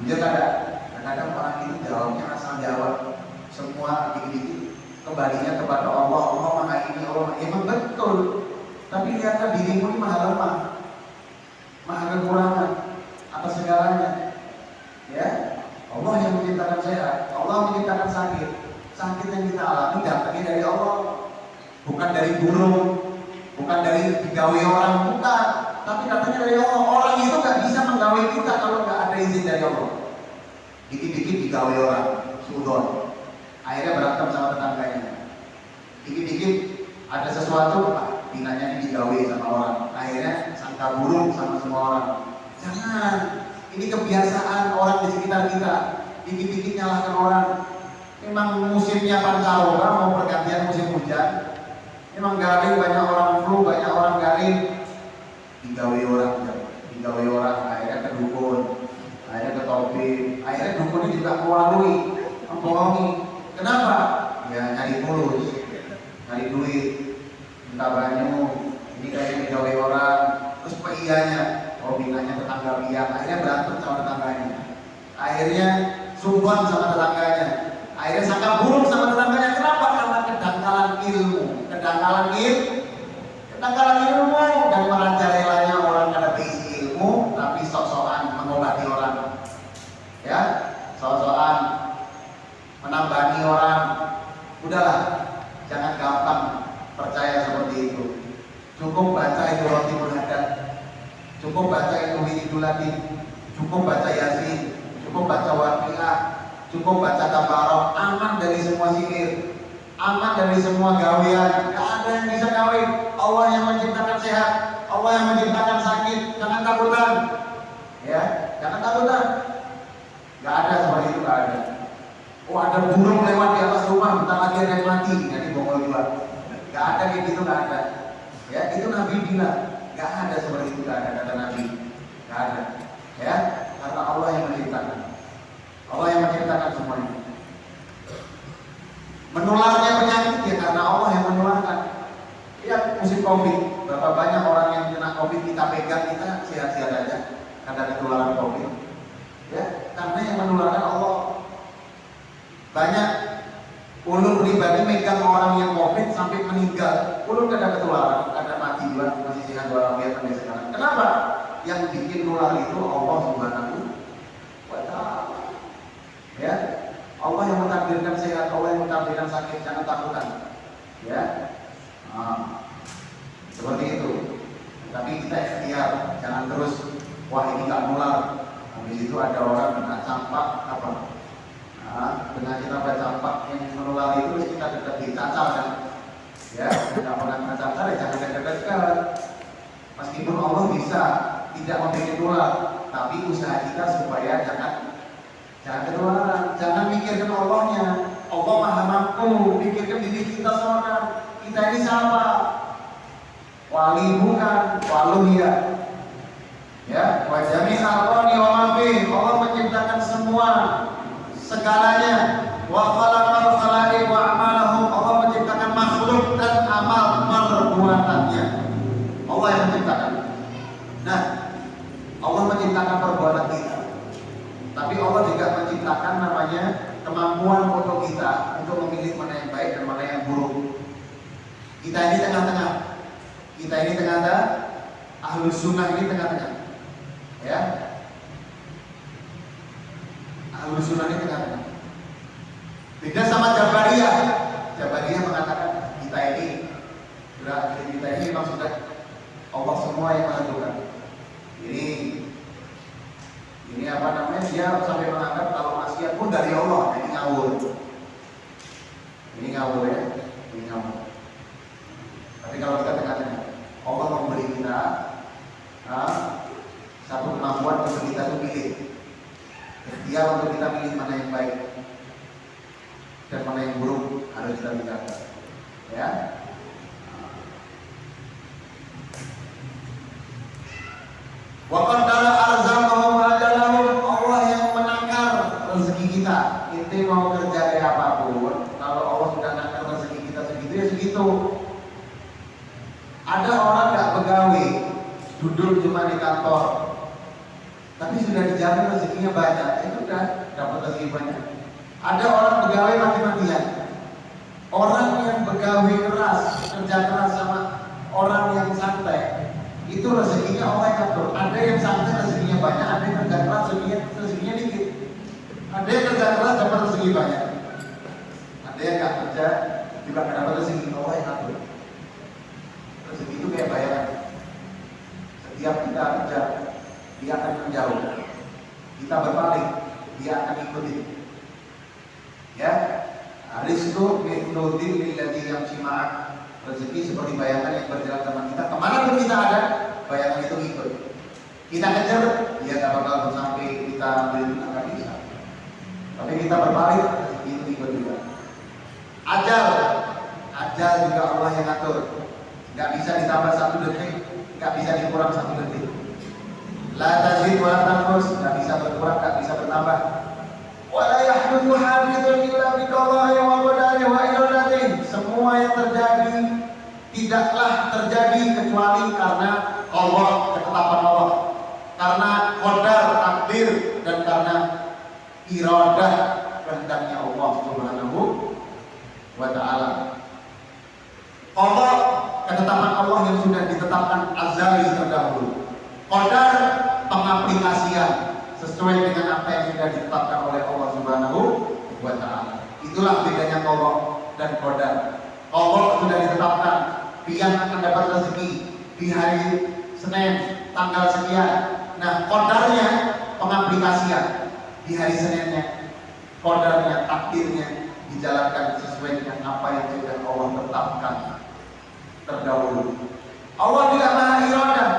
Kadang-kadang orang itu jawabnya asal jawab, semua dikit-dikit kembalinya kepada Allah. Allah maha ini, Allah maha, emang betul. Tapi lihatlah dirimu ini maha lemah, maha kekurangan atas segalanya. Ya, Allah yang menciptakan sehat, Allah menciptakan sakit. Sakit yang kita alami datangnya dari Allah, bukan dari burung, bukan dari digawe orang, bukan, tapi datangnya dari Allah. Orang itu nggak bisa menggawe kita kalau nggak ada izin dari Allah. Dikit-dikit digawe orang, sudon, akhirnya berantem sama tetangganya. Dikit-dikit ada sesuatu, binanya ini digawe sama orang, akhirnya sangka buruk sama semua orang. Jangan, ini kebiasaan orang di sekitar kita. Dikit-dikit nyalahkan orang. Memang musimnya pancaroba, mau pergantian musim hujan. Memang garing, banyak orang flu, banyak orang garing. Digawe orang, akhirnya ke dukun, akhirnya ke topik, akhirnya dukun ini juga melalui, membohongi. Kenapa? Ya nyari mulus, nyari duit, minta banyu. Ini kayaknya digawe orang, terus ianya, binanya tetangga biang, akhirnya berantem sama tetangganya. Akhirnya sumbang sama tetangganya. Akhirnya sangka buruk sama tetangganya. Kenapa? Karena kedangkalan ilmu dan merajalelanya orang kada isi ilmu, tapi sok-sokan mengobati orang, ya, sok-sokan menambani orang. Udahlah, jangan gampang percaya seperti itu. Cukup baca itu roti muhadat, cukup baca itu wiridul latif, cukup baca yasin, cukup baca waqiah, cukup baca tabarok. Aman dari semua sihir, aman dari semua gawean. Gak ada yang bisa gawe. Allah yang menciptakan sehat, Allah yang menciptakan sakit. Jangan takutan, ya, jangan takutan. Gak ada seperti itu, gak ada. Oh, ada burung lewat di atas rumah, bentar lagi ada yang mati, nanti bongol juga. Gak ada kayak gitu, gak ada. Ya, itu Nabi bilang, gak ada seperti itu, gak ada, kata Nabi. Gak ada, ya, karena Allah yang menciptakan. Allah yang menciptakan semuanya. Menularnya penyakit ya karena Allah yang menularkan. Ya, musim Covid, berapa banyak orang yang kena Covid kita pegang, kita sehat-sehat aja karena ketularan Covid. Ya, karena yang menularkan Allah. Banyak ulun pribadi megang orang yang Covid sampai meninggal. Ulun kada ketularan, kada mati juga, masih sehat walafiat sampai sekarang. Kenapa? yang bikin nular itu Allah Subhanahu wa Ta'ala. Ya, Allah yang mentakdirkan sehat, Allah yang mentakdirkan sakit, jangan takutan. Ya, seperti itu. Tapi kita ikhtiar, jangan terus wah ini nggak nular. Habis itu ada orang kena campak apa? Penyakit apa campak yang menular itu kita dekati cacar kan? Ya, tidak pernah kena cacar ya jangan dekat-dekat. Meskipun Allah bisa tidak membuat nular, tapi usaha kita supaya jangan ketularan. Jangan mikirkan Allahnya. Allah Maha Mampu. Pikirkan diri kita seorang. Kita ini siapa? Wali bukan, waluhiyah. Ya, wa jami'al alwani wa ma fi. Allah menciptakan semua segalanya. Wa khalaqal khalaiq wa a'malahum. Allah menciptakan makhluk dan amal perbuatannya. Allah yang menciptakan. Nah, Allah menciptakan perbuatan kita. Tapi Allah juga menciptakan namanya kemampuan untuk kita untuk memilih mana yang baik dan mana yang buruk. Kita ini tengah-tengah. Kita ini tengah-tengah. Ahlus sunnah ini tengah-tengah. Ya. Ahlus sunnah ini tengah-tengah. Beda sama Jabariyah. Jabariyah mengatakan kita ini memang sudah Allah semua yang menentukan. Ini apa namanya? Dia sampai menganggap kalau maksiat pun dari Allah. Ini ngawur. Ini ngawur ya. Ini ngawur. Tapi kalau kita tengah-tengah, Allah memberi kita satu kemampuan untuk kita tuh pilih. Dia untuk kita pilih mana yang baik dan mana yang buruk harus kita tinggalkan. Ya. Wa qaddara arzaqahum ajalahum. Allah yang menakar rezeki kita. Inti mau kerja kayak apapun, kalau Allah sudah nakar rezeki kita segitu ya segitu. Ada orang nggak pegawai, duduk cuma di kantor, tapi sudah dijamin rezekinya banyak, itu udah dapat rezeki banyak. Ada orang pegawai mati-matian. Orang yang pegawai keras, kerja keras sama orang yang santai, itu rezekinya Allah yang atur. Ada yang santai rezekinya banyak, ada yang kerja keras rezekinya dikit. Ada yang kerja keras dapat rezeki banyak, ada yang nggak kerja juga nggak dapat rezeki. Allah yang atur. Rezeki itu kayak bayaran. Setiap kita kerja, dia akan menjauh. Kita berbalik, dia akan ikuti. Ya, rizqu mithludin lilladzi yamshi ma'ak. Rezeki seperti bayangan yang berjalan sama kita. Kemana pun kita ada, bayangan itu ikut. Kita kejar, dia tak bakal sampai kita ambil itu akan bisa. Tapi kita berbalik, rezeki itu ikut juga. Ajal juga Allah yang atur. Gak bisa ditambah 1 detik, gak bisa dikurang 1 detik. La tazid wa la tanqus, gak bisa berkurang, gak bisa bertambah. Wa la yahduthu hadithun illa biqada'i wa qadari wa iradatihi. Semua yang terjadi tidaklah terjadi kecuali karena Allah, ketetapan Allah. Karena qadar, takdir, dan karena iradah, kehendaknya Allah Subhanahu wa Ta'ala. Allah, ketetapan Allah yang sudah ditetapkan azali terdahulu. Qadar, pengaplikasian sesuai dengan apa yang sudah ditetapkan oleh Allah Subhanahu wa Ta'ala. Itulah bedanya qada dan qadar. Qada sudah ditetapkan, dia akan dapat rezeki di hari Senin tanggal sekian. Nah, qadarnya pengaplikasian di hari Seninnya. Qadarnya, takdirnya dijalankan sesuai dengan apa yang sudah Allah tetapkan terdahulu. Allah tidak maha iradah.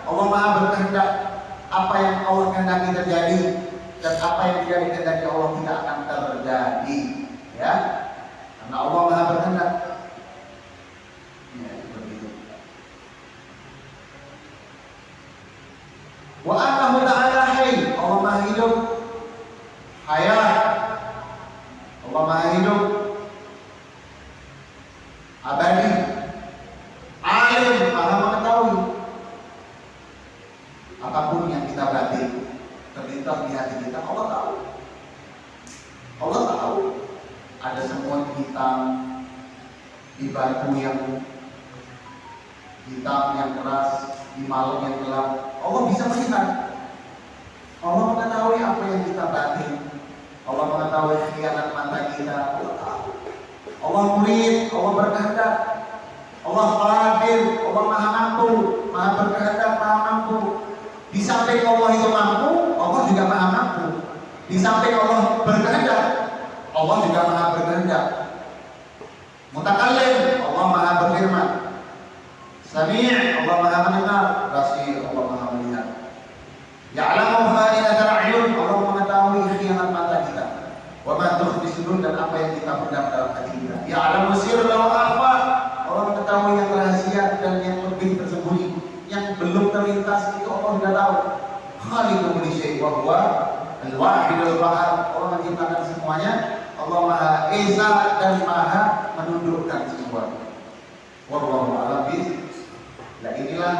Allah maha berkehendak. Apa yang Allah kehendaki terjadi dan apa yang tidak dikehendaki Allah tidak akan terjadi. Ya, karena Allah maha berkehendak. Ya, seperti itu. Wa annahu ta'ala hayy. Allah maha hidup. Hayat. Allah maha hidup. Abadi. Alim, maha mengetahui. Apapun yang kita batin terlintas di hati kita, Allah tahu. Allah tahu. Ada semua hitam di batu yang hitam yang keras, di malam yang gelap. Allah bisa melihat. Allah mengetahui apa yang kita batin. Allah mengetahui khianat mata kita. Allah tahu. Allah murid, Allah berkehendak. Allah qadir, Allah maha mampu, maha berkehendak, maha mampu. Di samping Allah itu mampu, Allah juga maha mampu. Di samping Allah berkehendak, Allah juga maha berkehendak. Mutakallim, Allah maha berfirman. Sami', Allah maha mendengar. Basir, Allah maha melihat. Ya'lamu kha'inatal a'yun, Allah mengetahui khianat mata kita. Wa ma tukhfi sudur, dan apa yang kita pendam dalam hati kita. Ya'lamu sirra wa akhfa, Allah mengetahui yang rahasia dan yang lebih tersembunyi, yang belum terlintas itu Allah sudah tahu. Khaliqu kulli syai' wa huwa al-wahidul qahhar, Allah menciptakan semuanya. Allah Maha Esa dan Maha menundukkan sesuatu. Wallahu a'lam bishawab. Nah, inilah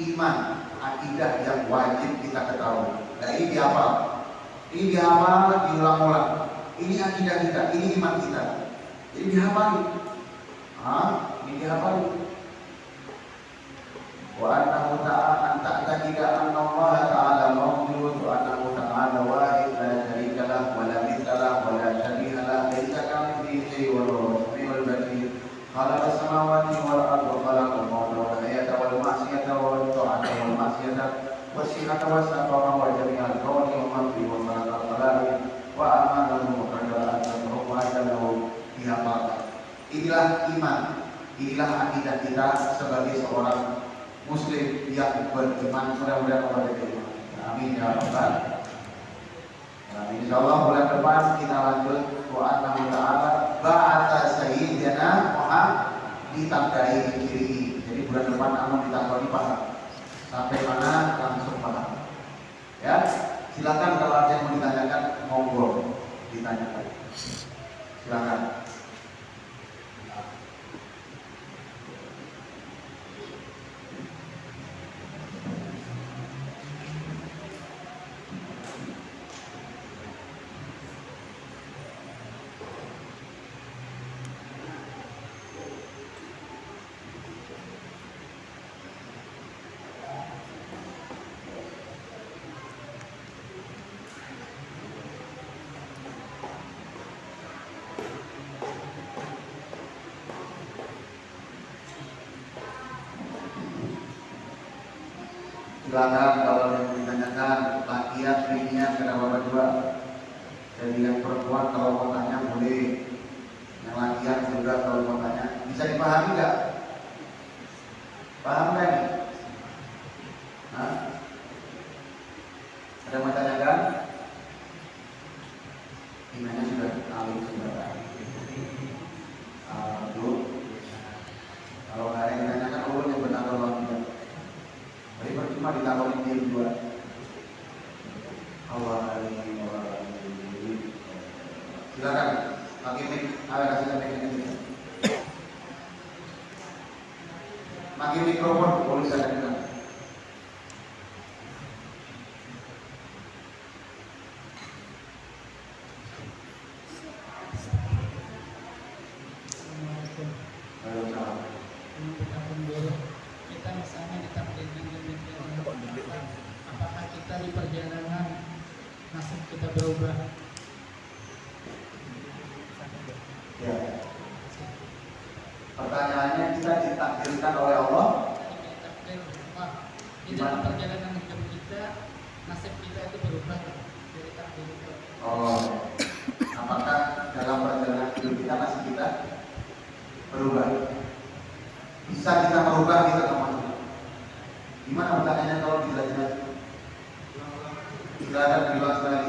iman, akidah yang wajib kita ketahui. Nah, ini dihafal. Ini dihafal, diulang-ulang. Ini akidah kita, ini iman kita. Jadi dihafal. Ini dihafal. Wa annahu ta'ala ta'taqida anna Allah ta'ala mawjud wa annahu ta'ala wahid la syarika lahu wa la mithla lahu wa la shabiha lahu laysa kamitslihi syai'un wa huwa as-sami'ul basir. Khalaqa as-samawati wal arda wa khalaqa al-mauta wal hayata wal ma'siyata wal ta'ata wal ma'siyata was-sihhata was-saqama wa jami'al kawni wa ma fihi wa khalaqa al-khalaiq wa amanahu wa qaddara wa ajalahu dihafalkan. Inilah iman, inilah akidah kita sebagai seorang Muslim yang beriman. Mudah-mudahan Allah beriman. Amin ya rabbal alamin. Insyaallah bulan depan kita lanjut wa annahu ta'ala ba'atha sayyidina Muhammad ditandai kiri. Jadi bulan depan kamu ditandai paham. Sampai mana langsung paham. Ya, silakan kalau ada yang mau ditanyakan, monggo ditanyakan. Silakan. Silakan kalau yang ditanyakan laki-laki bininya kenapa berdua. Jadi yang perempuan kalau mau tanya boleh, yang laki-laki juga kalau mau tanya. Bisa dipahami nggak? Paham nggak nih? Ada mau tanyakan? Imannya sudah alim sudah. Kalau nggak ada yang ditanyakan, ulun yang benar kalau tidak. Tapi percuma ditawarin dia berdua. Silakan, pakai mic, kasih mic ini. Pakai mikrofon, boleh saya dengar. Kita misalnya ditakdirkan demikian, apakah kita di perjalanan nasib kita berubah? Ya. Pertanyaannya, kita ditakdirkan oleh Allah. Di dalam perjalanan hidup kita, nasib kita itu berubah dari takdir itu. Oh, apakah dalam perjalanan hidup kita nasib kita berubah? Bisa kita merubah kita teman-teman. Gimana pertanyaannya kalau dijelaskan? Silakan diulang sekali.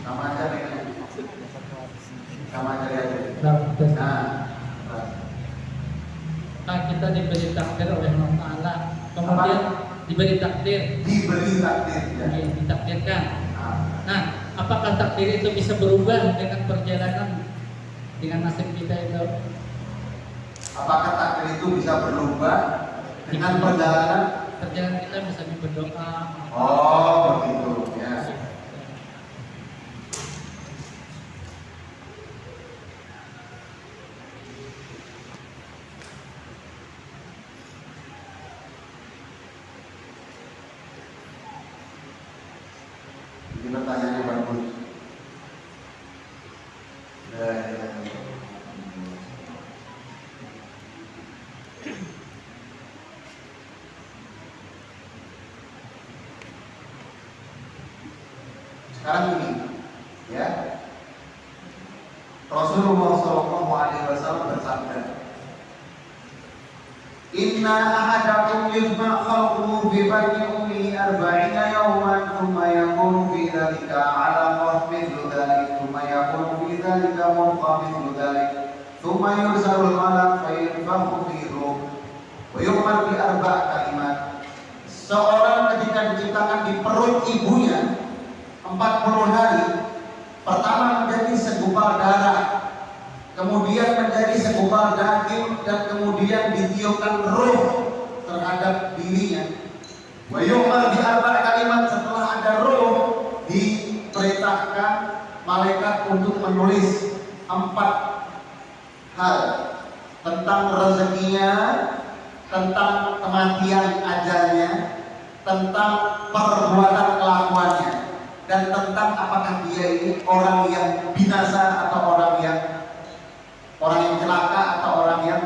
Sama aja pengen. Sama aja aja. Nah, kita diberi takdir oleh Allah Ta'ala. Kemudian diberi takdir. Diberi takdir. Ya. Ditakdirkan. Nah, apakah takdir itu bisa berubah dengan perjalanan, dengan nasib kita itu? Apakah takdir itu bisa berubah dengan perjalanan? Perjalanan kita misalnya berdoa. Oh, begitu ya. La ilaha illallah. Sekarang ini, ya, Rasulullah SAW bersabda, Inna ahadakum yujma' khalquhu fi batni ummihi 40 yawman thumma yakunu fi dhalika 'alaqah mithlu dhalik thumma yakunu fi dhalika mudghah mithlu dhalik thumma yursalul malak fayunfakhu fi ruh wa yu'mar bi 4 kalimat. Seorang ketika diciptakan di perut ibunya 40 hari, pertama menjadi segumpal darah, kemudian menjadi segumpal daging, dan kemudian ditiupkan ruh terhadap dirinya. Wa yu'mar bi 4 kalimat. Setelah ada ruh, diperintahkan malaikat untuk menulis 4 hal tentang rezekinya, tentang kematian ajalnya, tentang perbuatan kelakuannya, dan tentang apakah dia ini orang yang binasa atau orang yang celaka atau orang yang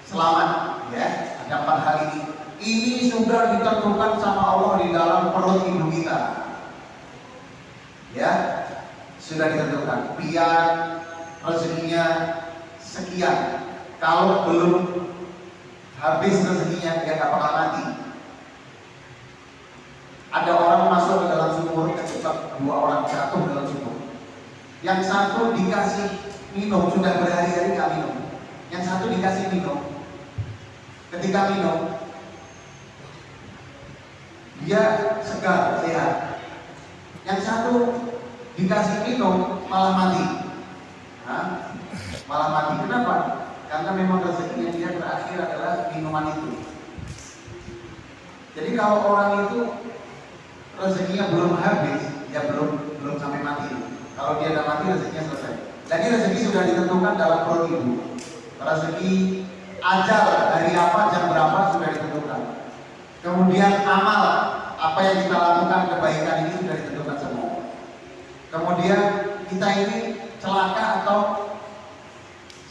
selamat. Ya, ada 4 hal ini. Ini sudah ditentukan sama Allah di dalam perut ibu kita. Ya, sudah ditentukan. Pian rezekinya sekian. Kalau belum habis rezekinya, dia nggak bakal mati. Ada orang masuk ke dalam sumur, ketika 2 orang jatuh ke dalam sumur. Yang satu dikasih minum, sudah berhari-hari nggak minum. Yang satu dikasih minum. Ketika minum, dia segar, sehat. Yang satu dikasih minum malah mati. Malah mati. Kenapa? Karena memang rezekinya dia terakhir adalah minuman itu. Jadi kalau orang itu rezekinya belum habis, ya belum sampai mati. Kalau dia udah mati, rezekinya selesai. Jadi rezeki sudah ditentukan dalam perut ibu. Rezeki ajal hari apa, jam berapa sudah ditentukan. Kemudian amal, apa yang kita lakukan kebaikan ini sudah ditentukan semua. Kemudian kita ini celaka atau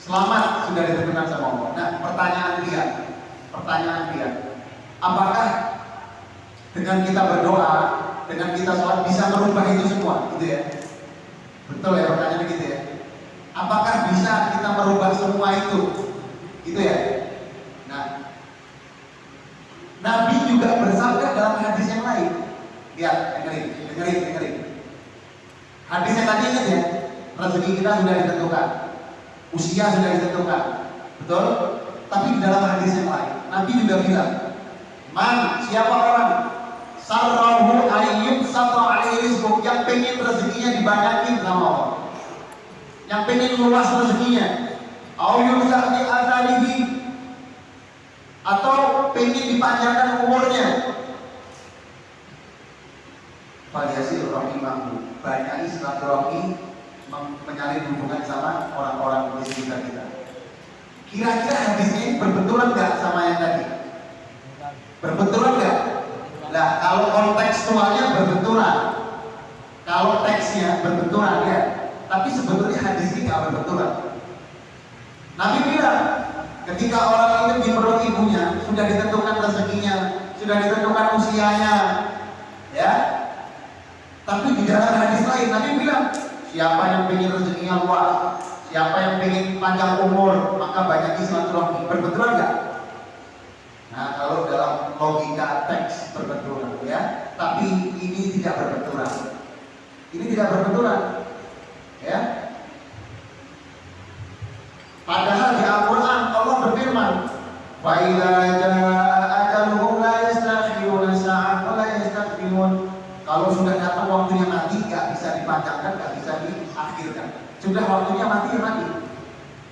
selamat sudah ditentukan sama Allah. Nah, pertanyaan dia, apakah dengan kita berdoa, dengan kita sholat bisa merubah itu semua, gitu ya? Betul ya, pertanyaannya gitu ya? Apakah bisa kita merubah semua itu, gitu ya? Nah, Nabi juga bersabda dalam hadis yang lain. Lihat, dengerin. Hadis yang tadi ingat ya, rezeki kita sudah ditentukan, usia sudah ditentukan, betul? Tapi di dalam hadis yang lain, Nabi juga bilang, siapa orang sarrahu ayyub sata alaihi rizqu, yang pengen rezekinya dibanyakin sama Allah, yang pengen luas rezekinya, au yumsah bi adalihi, atau pengen dipanjangkan umurnya, Faliyasil rahimahu, banyak silaturahmi, menyalin hubungan sama orang-orang di sekitar kita. Kira-kira hadisnya ini berbenturan nggak sama yang tadi? Berbenturan nggak? Nah, kalau kontekstualnya berbenturan, kalau teksnya berbenturan ya, tapi sebetulnya hadis ini nggak berbenturan. Nabi bilang, ketika orang itu di perut ibunya sudah ditentukan rezekinya, sudah ditentukan usianya, ya. Tapi di dalam hadis lain Nabi bilang, siapa yang pengen rezekinya luas, siapa yang pengen panjang umur, maka banyak silaturahmi. Berbenturan nggak? Nah, kalau dalam logika teks berbenturan, ya. Tapi ini tidak berbenturan. Ini tidak berbenturan, ya. Padahal di Al-Quran Allah berfirman, wa idza jaa ajaluhum la yastakhiruna sa'atan wa la yastaqdimun. Kalau sudah datang waktunya mati, nggak bisa dipanjangkan, nggak bisa diakhirkan. Sudah waktunya mati, ya mati.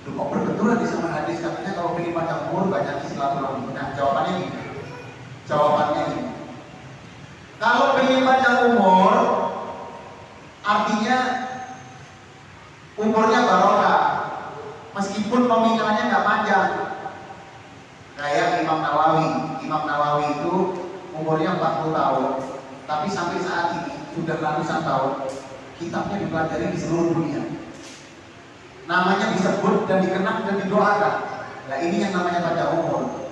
Loh, kok berbenturan di sama hadis, katanya kalau pengen panjang umur banyak silaturahmi. Nah, jawabannya ini. Kalau pengen panjang umur, artinya umurnya barokah, meskipun pemikirannya nggak panjang. Kayak Imam Nawawi itu umurnya 40 tahun, tapi sampai saat ini sudah ratusan tahun kitabnya dipelajari di seluruh dunia. namanya disebut dan dikenang dan didoakan. Nah ini yang namanya panjang umur.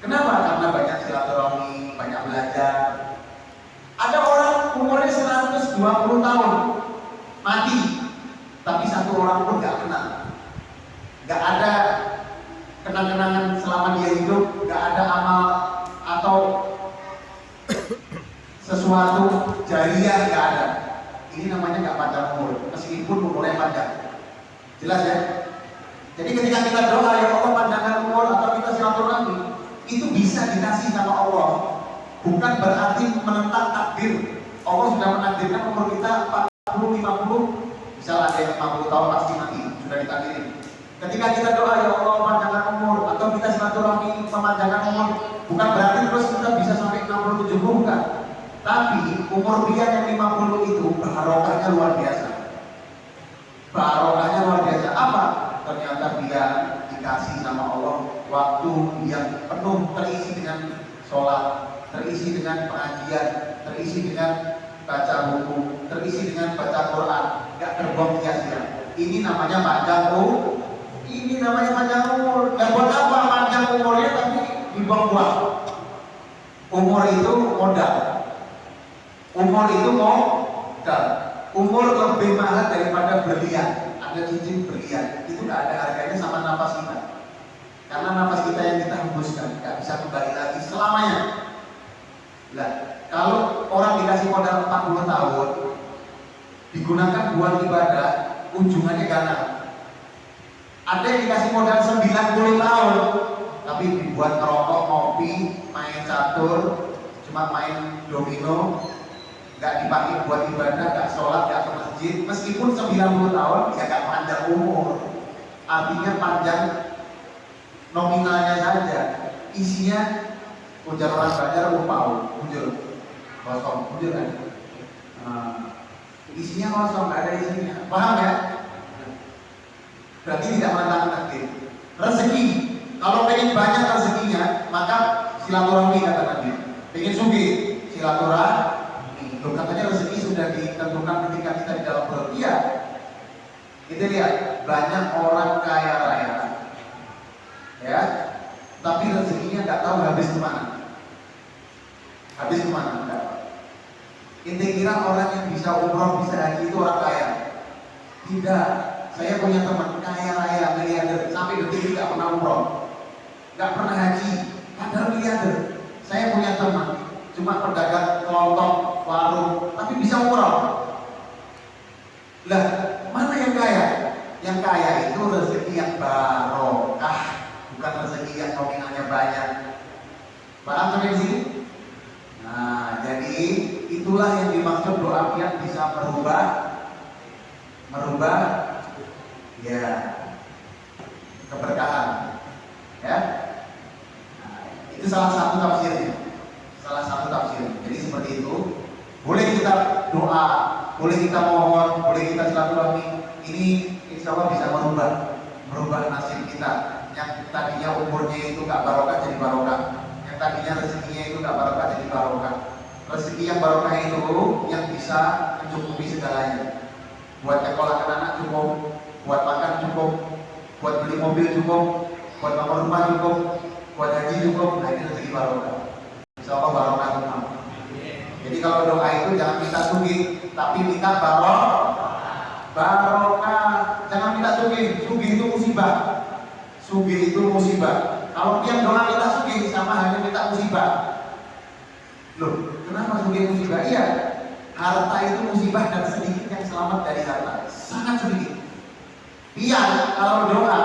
Kenapa? Karena banyak silaturahmi, banyak belajar. Ada orang umurnya 120 tahun mati, tapi satu orang pun gak kenal. Gak ada kenang-kenangan selama dia hidup, gak ada amal atau sesuatu jariah, gak ada. Ini namanya gak panjang umur, meskipun umurnya panjang. Jelas ya? Jadi ketika kita doa, ya Allah panjangkan umur, atau kita silaturahmi, itu bisa dikasih sama Allah. Bukan berarti menentang takdir. Allah sudah menakdirkan umur kita 40, 50, misalnya ada yang 50 tahun pasti mati, sudah ditakdirin. Ketika kita doa, ya Allah panjangkan umur, atau kita silaturahmi memanjangkan umur, bukan berarti terus kita bisa sampai 60, 70, bukan. Tapi umur dia yang 50 itu barokahnya luar biasa. Barokahnya luar biasa. Apa? Ternyata dia dikasih sama Allah waktu yang penuh, terisi dengan sholat, terisi dengan pengajian, terisi dengan baca buku, terisi dengan baca Quran, gak terbuang sia-sia. Ini namanya panjang umur. Ini namanya panjang umur. Dan buat apa panjang umurnya tapi dibuang-buang? Umur itu modal. Umur itu modal. Umur lebih mahal daripada berlian. Ada cincin berlian, itu gak ada harganya sama nafas kita. Karena nafas kita yang kita hembuskan gak bisa kembali lagi selamanya. Nah, kalau orang dikasih modal 40 tahun digunakan buat ibadah, ujungannya ganas. Ada yang dikasih modal 90 tahun tapi dibuat ngerokok, ngopi, main catur, cuma main domino, gak dipakai buat ibadah, gak sholat, gak ke masjid. Meskipun 90 tahun ya gak panjang umur. Artinya panjang nominalnya saja. Isinya ujar orang Banjar upau, ujur kosong, ujur kan? Isinya kosong, gak ada isinya. Paham ya? Berarti tidak menentang takdir. Rezeki, kalau pengen banyak rezekinya, maka silaturahmi kata Nabi. Pengen sugih, silaturahmi. Loh, katanya rezeki sudah ditentukan ketika kita di dalam perut. Iya. Kita lihat banyak orang kaya raya, ya, tapi rezekinya nggak tahu habis kemana. Habis kemana? Enggak. Kita kira orang yang bisa umroh, bisa haji itu orang kaya. Tidak. Saya punya teman kaya raya, miliarder, sampai detik ini nggak pernah umroh, nggak pernah haji, padahal miliarder. Saya punya teman cuma pedagang kelontong, warung, tapi bisa umroh. Lah, mana yang kaya? Yang kaya itu rezeki yang barokah, bukan rezeki yang nominalnya banyak. Paham sampai di sini? Nah, jadi itulah yang dimaksud doa yang bisa merubah ya keberkahan. Ya. Nah, itu salah satu tafsirnya. Salah satu tafsir. Jadi seperti itu. Boleh kita doa, boleh kita mohon, boleh kita silaturahmi. Ini insya Allah bisa merubah nasib kita. Yang tadinya umurnya itu gak barokah jadi barokah. Yang tadinya rezekinya itu gak barokah jadi barokah. Rezeki yang barokah itu yang bisa mencukupi segalanya. Buat sekolah anak cukup, buat makan cukup, buat beli mobil cukup, buat bangun rumah cukup, buat haji cukup. Nah ini rezeki barokah. Insya Allah barokah semua. Jadi kalau doa itu jangan minta sugih, tapi minta barokah. Jangan minta sugih, sugih itu musibah. Sugih itu musibah. Kalau dia doa minta sugih sama hanya minta musibah. Loh, kenapa sugih musibah? Iya, harta itu musibah dan sedikit yang selamat dari harta. Sangat sedikit. Biar kalau doa,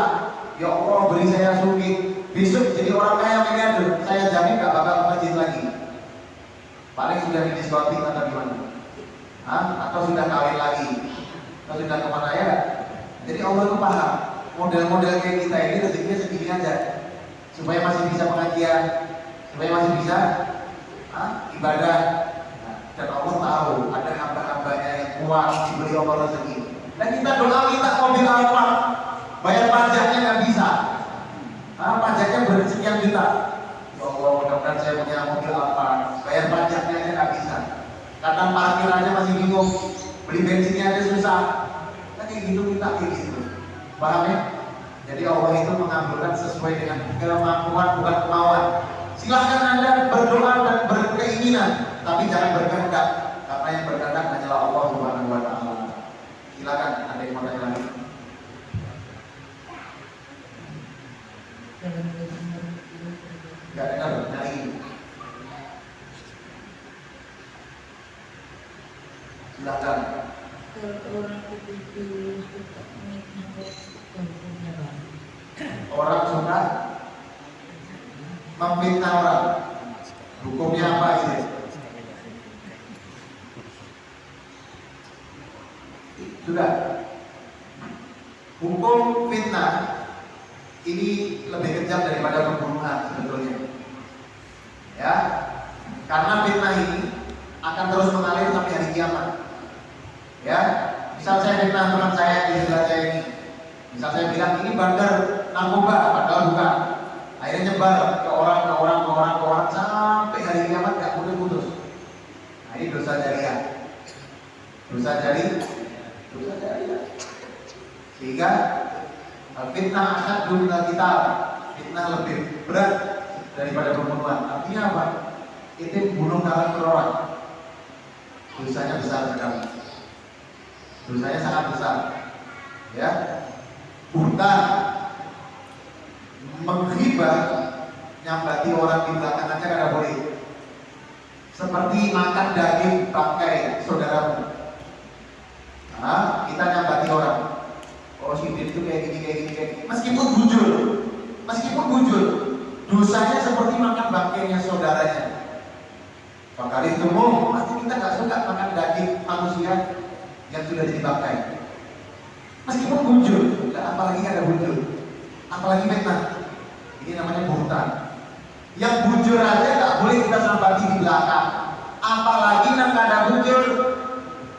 ya Allah beri saya sugih, besok jadi orang kaya miliarder, saya jamin gak bakal ke masjid lagi. Paling sudah di diskotik atau gimana? Atau sudah kawin lagi? Atau sudah kemana ya? Jadi Allah itu paham. Model-model kayak kita ini rezekinya segini aja, supaya masih bisa pengajian, supaya masih bisa ibadah. Dan Allah tahu ada hamba-hambanya yang kuat diberi Allah rezeki. Dan kita doa minta mobil Alphard, bayar pajaknya nggak bisa. Pajaknya bersekian juta. Ya Allah, mudah-mudahan saya punya mobil Alphard, bayar pajaknya aja nggak bisa. Kadang parkirannya masih bingung, beli bensinnya aja susah. Kan kayak gitu minta kayak gitu. Paham ya? Jadi Allah itu mengabulkan sesuai dengan kemampuan bukan kemauan. Silahkan Anda berdoa dan berkeinginan, tapi jangan berkehendak, karena yang berkehendak hanyalah Allah Subhanahu wa taala. Silakan, ada yang mau tanya lagi? Enggak dengar, nyari. Silakan. Orang suka memfitnah orang, hukumnya apa ini? Sudah. Hukum fitnah ini lebih kejam daripada pembunuhan sebetulnya. Ya, karena fitnah ini akan terus mengalir sampai hari kiamat. Ya, misal saya fitnah teman saya di sebelah saya ini. Misal saya bilang ini bandar narkoba, padahal bukan. Akhirnya nyebar ke orang sampai hari kiamat nggak putus-putus. Nah, ini dosa jariah. Dosa jariah. Sehingga fitnah asyaddu minal qital, fitnah lebih berat daripada pembunuhan. Artinya apa? Itu bunuh karakter orang. Dosanya besar sekali. Dosanya sangat besar. Ya. Bukan menghibah, nyambati orang di belakang aja kada boleh. Seperti makan daging bangkai saudaramu. Nah, kita nyambati orang. Oh, si Din itu kayak gini. Meskipun bujur, dosanya seperti makan bangkainya saudaranya. Fakari temu, pasti kita nggak suka makan daging manusia yang sudah jadi bangkai. Meskipun bujur, apalagi ada bujur, apalagi fitnah. Ini namanya buhtan. Yang bujur aja nggak boleh kita sambati di belakang, apalagi yang nggak ada bujur,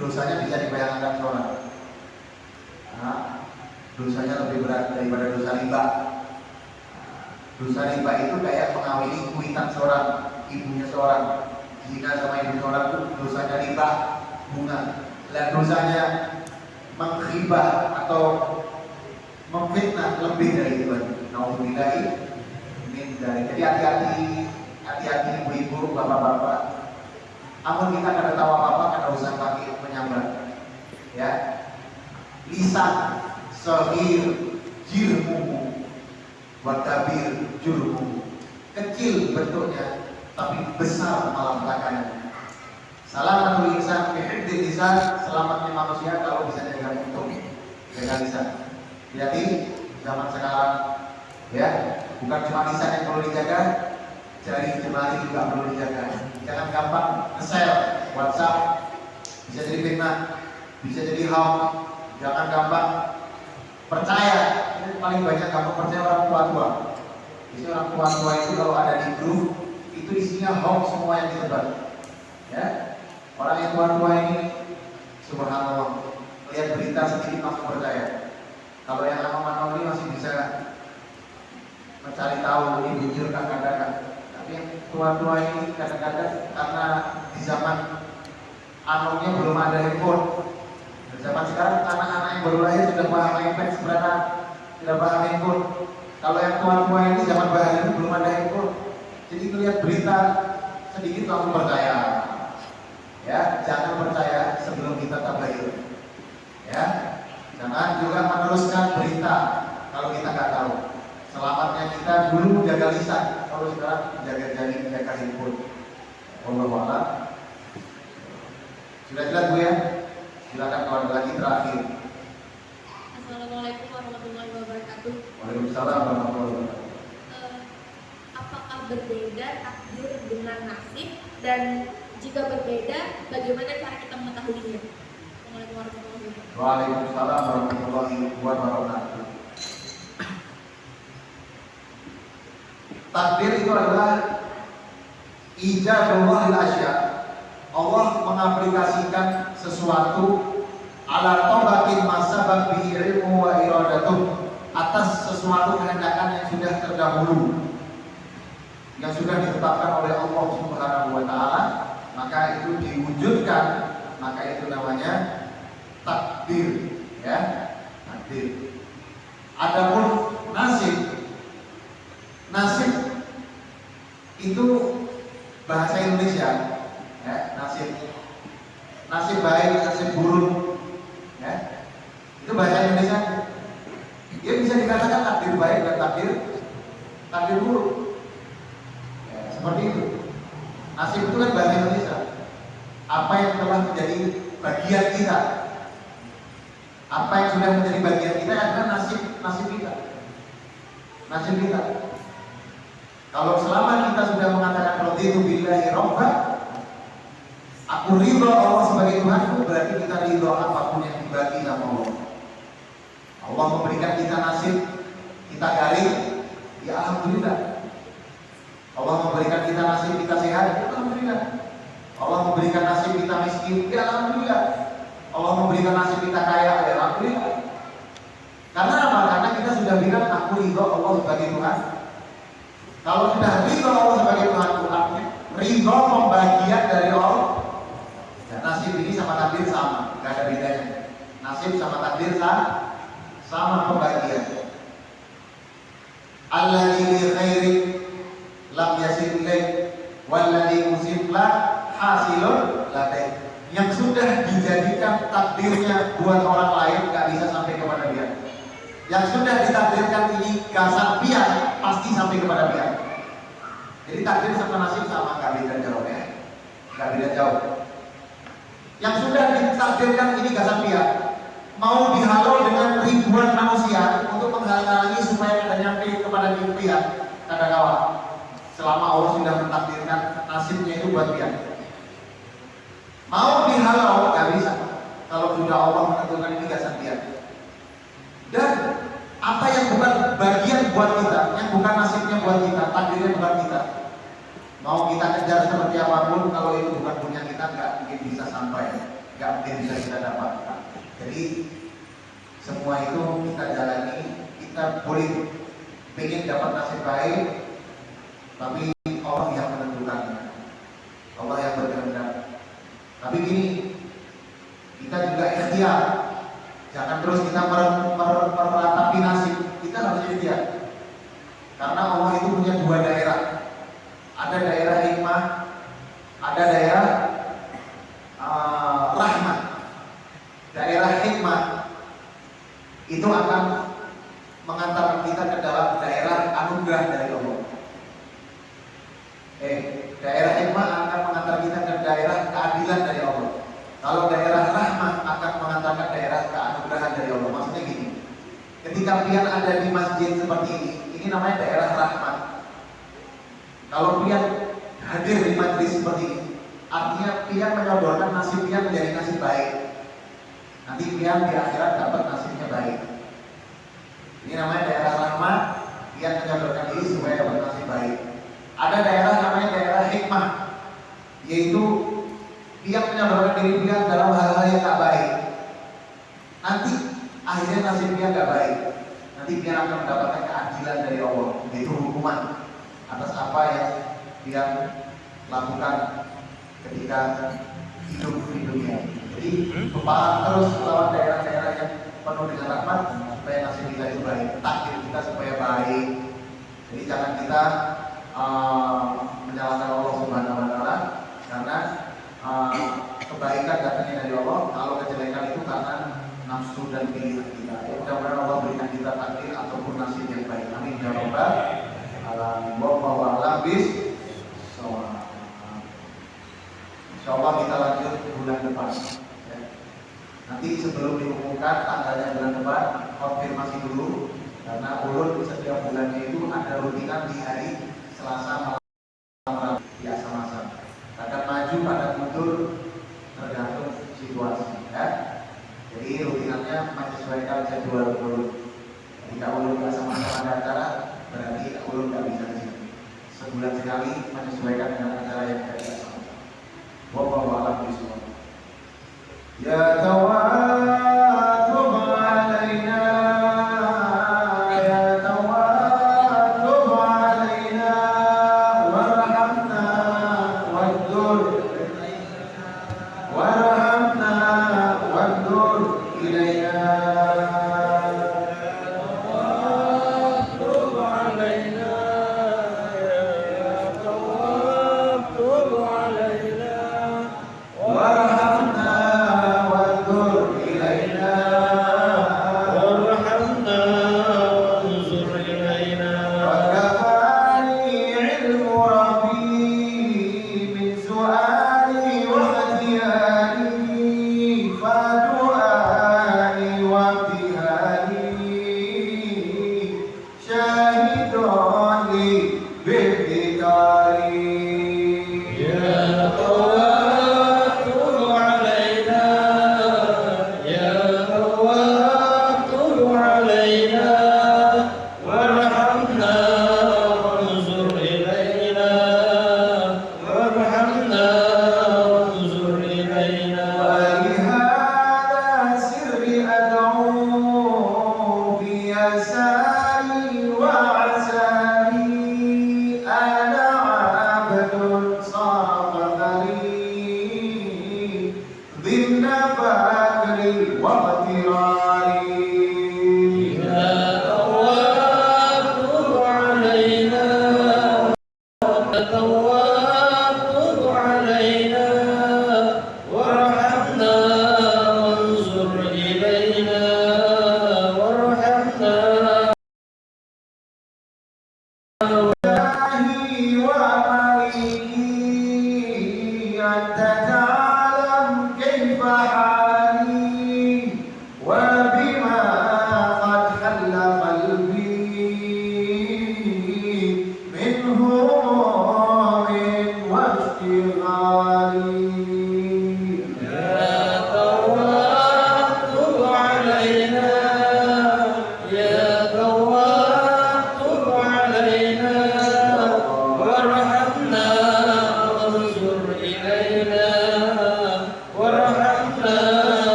dosanya bisa dibayangkan orang. Nah, dosanya lebih berat daripada dosa riba. Dosa riba itu kayak mengawini kuitan seorang, ibunya seorang. Zina sama ibu seorang itu dosanya riba bunga. Dan dosanya menghibah atau memfitnah lebih dari itu. Nauzubillahi min dzalik. Jadi hati-hati ibu-ibu, bapak-bapak. Amun kita kada tahu apa-apa, kada usah pakai penyambat. Ya. Lisan sahir jirmuhu wa kabir jurmuhu. Kecil bentuknya tapi besar malapetakannya. Salamatul insan fi hifdzil lisan, selamatnya manusia kalau bisa jaga untung, jaga lisan. Jadi zaman sekarang ya, bukan cuma lisan yang perlu dijaga, jari jemari juga perlu dijaga. Jangan gampang nge-share WhatsApp, bisa jadi fitnah, bisa jadi hoax. Jangan gampang percaya. Ini paling banyak gampang percaya orang tua-tua. Jadi orang tua-tua itu kalau ada di grup itu isinya hoax semua yang disebar. Ya, orang yang tua-tua ini, subhanallah, lihat berita sedikit langsung percaya. Kalau yang lama-lama ini masih bisa mencari tahu ini bujur kadang-kadang. Tapi yang tua-tua ini kadang-kadang karena di zaman anaknya belum ada handphone. Zaman sekarang anak-anak yang baru lahir sudah paham iPad sebenarnya, tidak paham handphone. Kalau yang tua-tua ini zaman bahaya itu belum ada handphone. Jadi melihat berita sedikit langsung percaya. Ya, jangan percaya sebelum kita tabayun. Ya, jangan juga meneruskan berita kalau kita nggak tahu. Selamatnya kita dulu jaga lisan, kalau sekarang jaga jari, jaga handphone. Wallahu a'lam. Sudah jelas Bu ya? Silakan kalau ada lagi terakhir. Assalamualaikum warahmatullahi wabarakatuh. Waalaikumsalam warahmatullahi wabarakatuh. Apakah berbeda takdir dengan nasib, dan jika berbeda, bagaimana cara kita mengetahuinya? Assalamualaikum warahmatullahi wabarakatuh. Waalaikumsalam warahmatullahi wabarakatuh. Takdir itu adalah ijazullah lil asya. Allah mengaplikasikan sesuatu ala tabakin masabab bihi ilmu wa iradatuh, atas sesuatu kehendakan yang sudah terdahulu, yang sudah ditetapkan oleh Allah Subhanahu wa taala, maka itu diwujudkan, maka itu namanya takdir, ya, takdir. Adapun nasib, nasib itu bahasa Indonesia, ya, nasib baik, nasib buruk, ya, itu bahasa Indonesia. Dia bisa dikatakan takdir baik dan takdir buruk, ya, seperti itu. Nasib itu kan bahasa Indonesia. Apa yang telah menjadi bagian kita, apa yang sudah menjadi bagian kita adalah nasib kita. Kalau selama kita sudah mengatakan raditu billahi robba, aku ridho Allah sebagai Tuhanku, berarti kita ridho apapun yang dibagi sama Allah. Allah memberikan kita nasib, kita garing, ya alhamdulillah. Allah memberikan kita nasib, kita sehat, ya alhamdulillah. Allah memberikan nasib kita miskin, ya alhamdulillah. Allah memberikan nasib kita kaya, ya alhamdulillah. Karena apa? Karena kita sudah bilang aku ridho Allah sebagai Tuhan. Kalau sudah ridho Allah sebagai Tuhan, artinya ridho pembagian dari Allah. Ya, nasib ini sama takdir sama, gak ada bedanya. Nasib sama takdir sama pembagian. Alladzi bi khairin lam yasil ilaih walladzi musibla hasilun ladai. Yang sudah dijadikan takdirnya buat orang lain gak bisa sampai kepada dia. Yang sudah ditakdirkan ini gasan pihak pasti sampai kepada pihak. Jadi takdir sama nasib sama, gak beda jauh ya, gak beda jauh. Yang sudah ditakdirkan ini gasan pihak mau dihalau dengan ribuan manusia untuk menghalangi supaya tidak nyampe kepada pihak kada kawan. Selama Allah sudah mentakdirkan nasibnya itu buat pihak, mau dihalau gak bisa. Kalau sudah Allah menentukan ini gasan pihak. Dan apa yang bukan bagian buat kita, yang bukan nasibnya buat kita, takdirnya bukan kita, mau kita kejar seperti apapun, kalau itu bukan punya kita, nggak mungkin bisa sampai, nggak mungkin bisa kita dapatkan. Jadi semua itu kita jalani, kita boleh pengen dapat nasib baik, tapi Allah yang menentukannya, Allah yang berkehendak. Tapi gini, kita juga ikhtiar. Jangan terus kita meratapi nasib, kita harus ikhtiar. Karena Allah itu punya dua daerah. Ada daerah hikmah, ada daerah rahmat. Daerah hikmah itu akan mengantarkan kita ke dalam daerah anugerah dari Allah. Daerah hikmah akan mengantar kita ke daerah keadilan dari Allah. Kalau daerah rahmat akan mengantarkan daerah keanugerahan dari Allah. Maksudnya gini, ketika pian ada di masjid seperti ini namanya daerah rahmat. Kalau pian hadir di majelis seperti ini, artinya pian menyodorkan nasib pian menjadi nasib baik. Nanti pian di akhirat dapat nasibnya baik. Ini namanya daerah rahmat, pian menyodorkan diri supaya dapat nasib baik. Ada daerah namanya daerah hikmah, yaitu dia menyodorkan diri dia dalam hal-hal yang tak baik. Nanti akhirnya nasib dia gak baik. Nanti dia akan mendapatkan keadilan dari Allah, yaitu hukuman atas apa yang dia lakukan ketika hidup di dunia. Jadi kepala terus lawan daerah-daerah yang penuh dengan rahmat supaya nasib kita itu baik, takdir kita supaya baik. Jadi jangan kita menyalahkan Allah Subhanahu wa taala, karena kebaikan datangnya dari Allah, kalau kejelekan itu karena nafsu dan pilihan kita. Ya, mudah-mudahan Allah berikan kita takdir ataupun nasib yang baik. Amin ya rabbal alamin. Wallahu a'lam bishawab. Insyaallah kita lanjut bulan depan. Ya. Nanti sebelum diumumkan tanggalnya bulan depan, konfirmasi dulu, karena ulun setiap bulannya itu ada rutinan di hari Selasa malam biasa masa. Kadang maju, kadang mundur, tergantung situasi. Ya. Jadi rutinannya menyesuaikan jadwal ulun. Jika ulun nggak sama-sama ada acara, berarti ulun nggak bisa di sini. Sebulan sekali menyesuaikan dengan acara yang ada di sana. Wallahu a'lam bishawab. Ya tawatub alaina, ya tawatub alaina, warhamna wadur, warhamna wadur ilaina.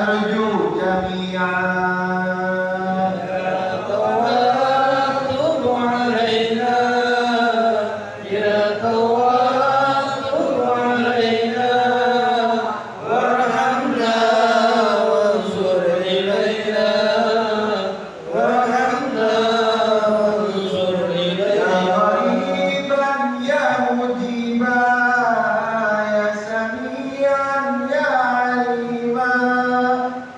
narju jami'an توب علينا يا تواب توب علينا وارحمنا وانصر إلينا وارحمنا وانصر ya إلينا qariban ya mujiba ya samian ya alima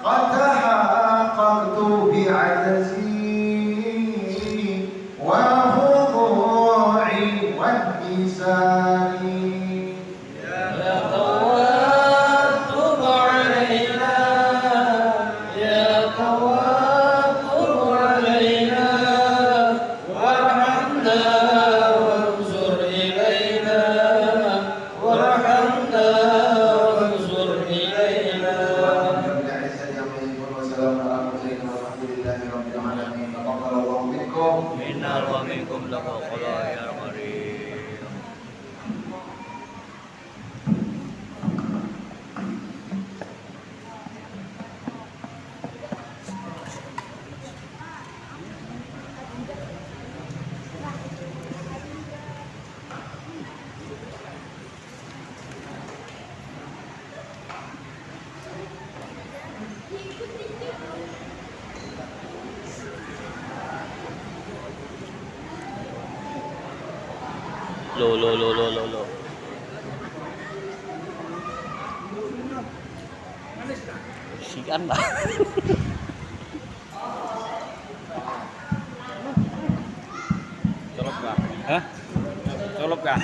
qad tahaqqaqtu bi'ajzi wa khudu'i wa intisari يا تواب توب علينا يا تواب توب علينا وارحمنا وانصر إلينا وارحمنا وانصر إلينا Minna wa minkum taqabbal ya karim. Lo. Sian lah. Colok kah? Hah? Colok kah?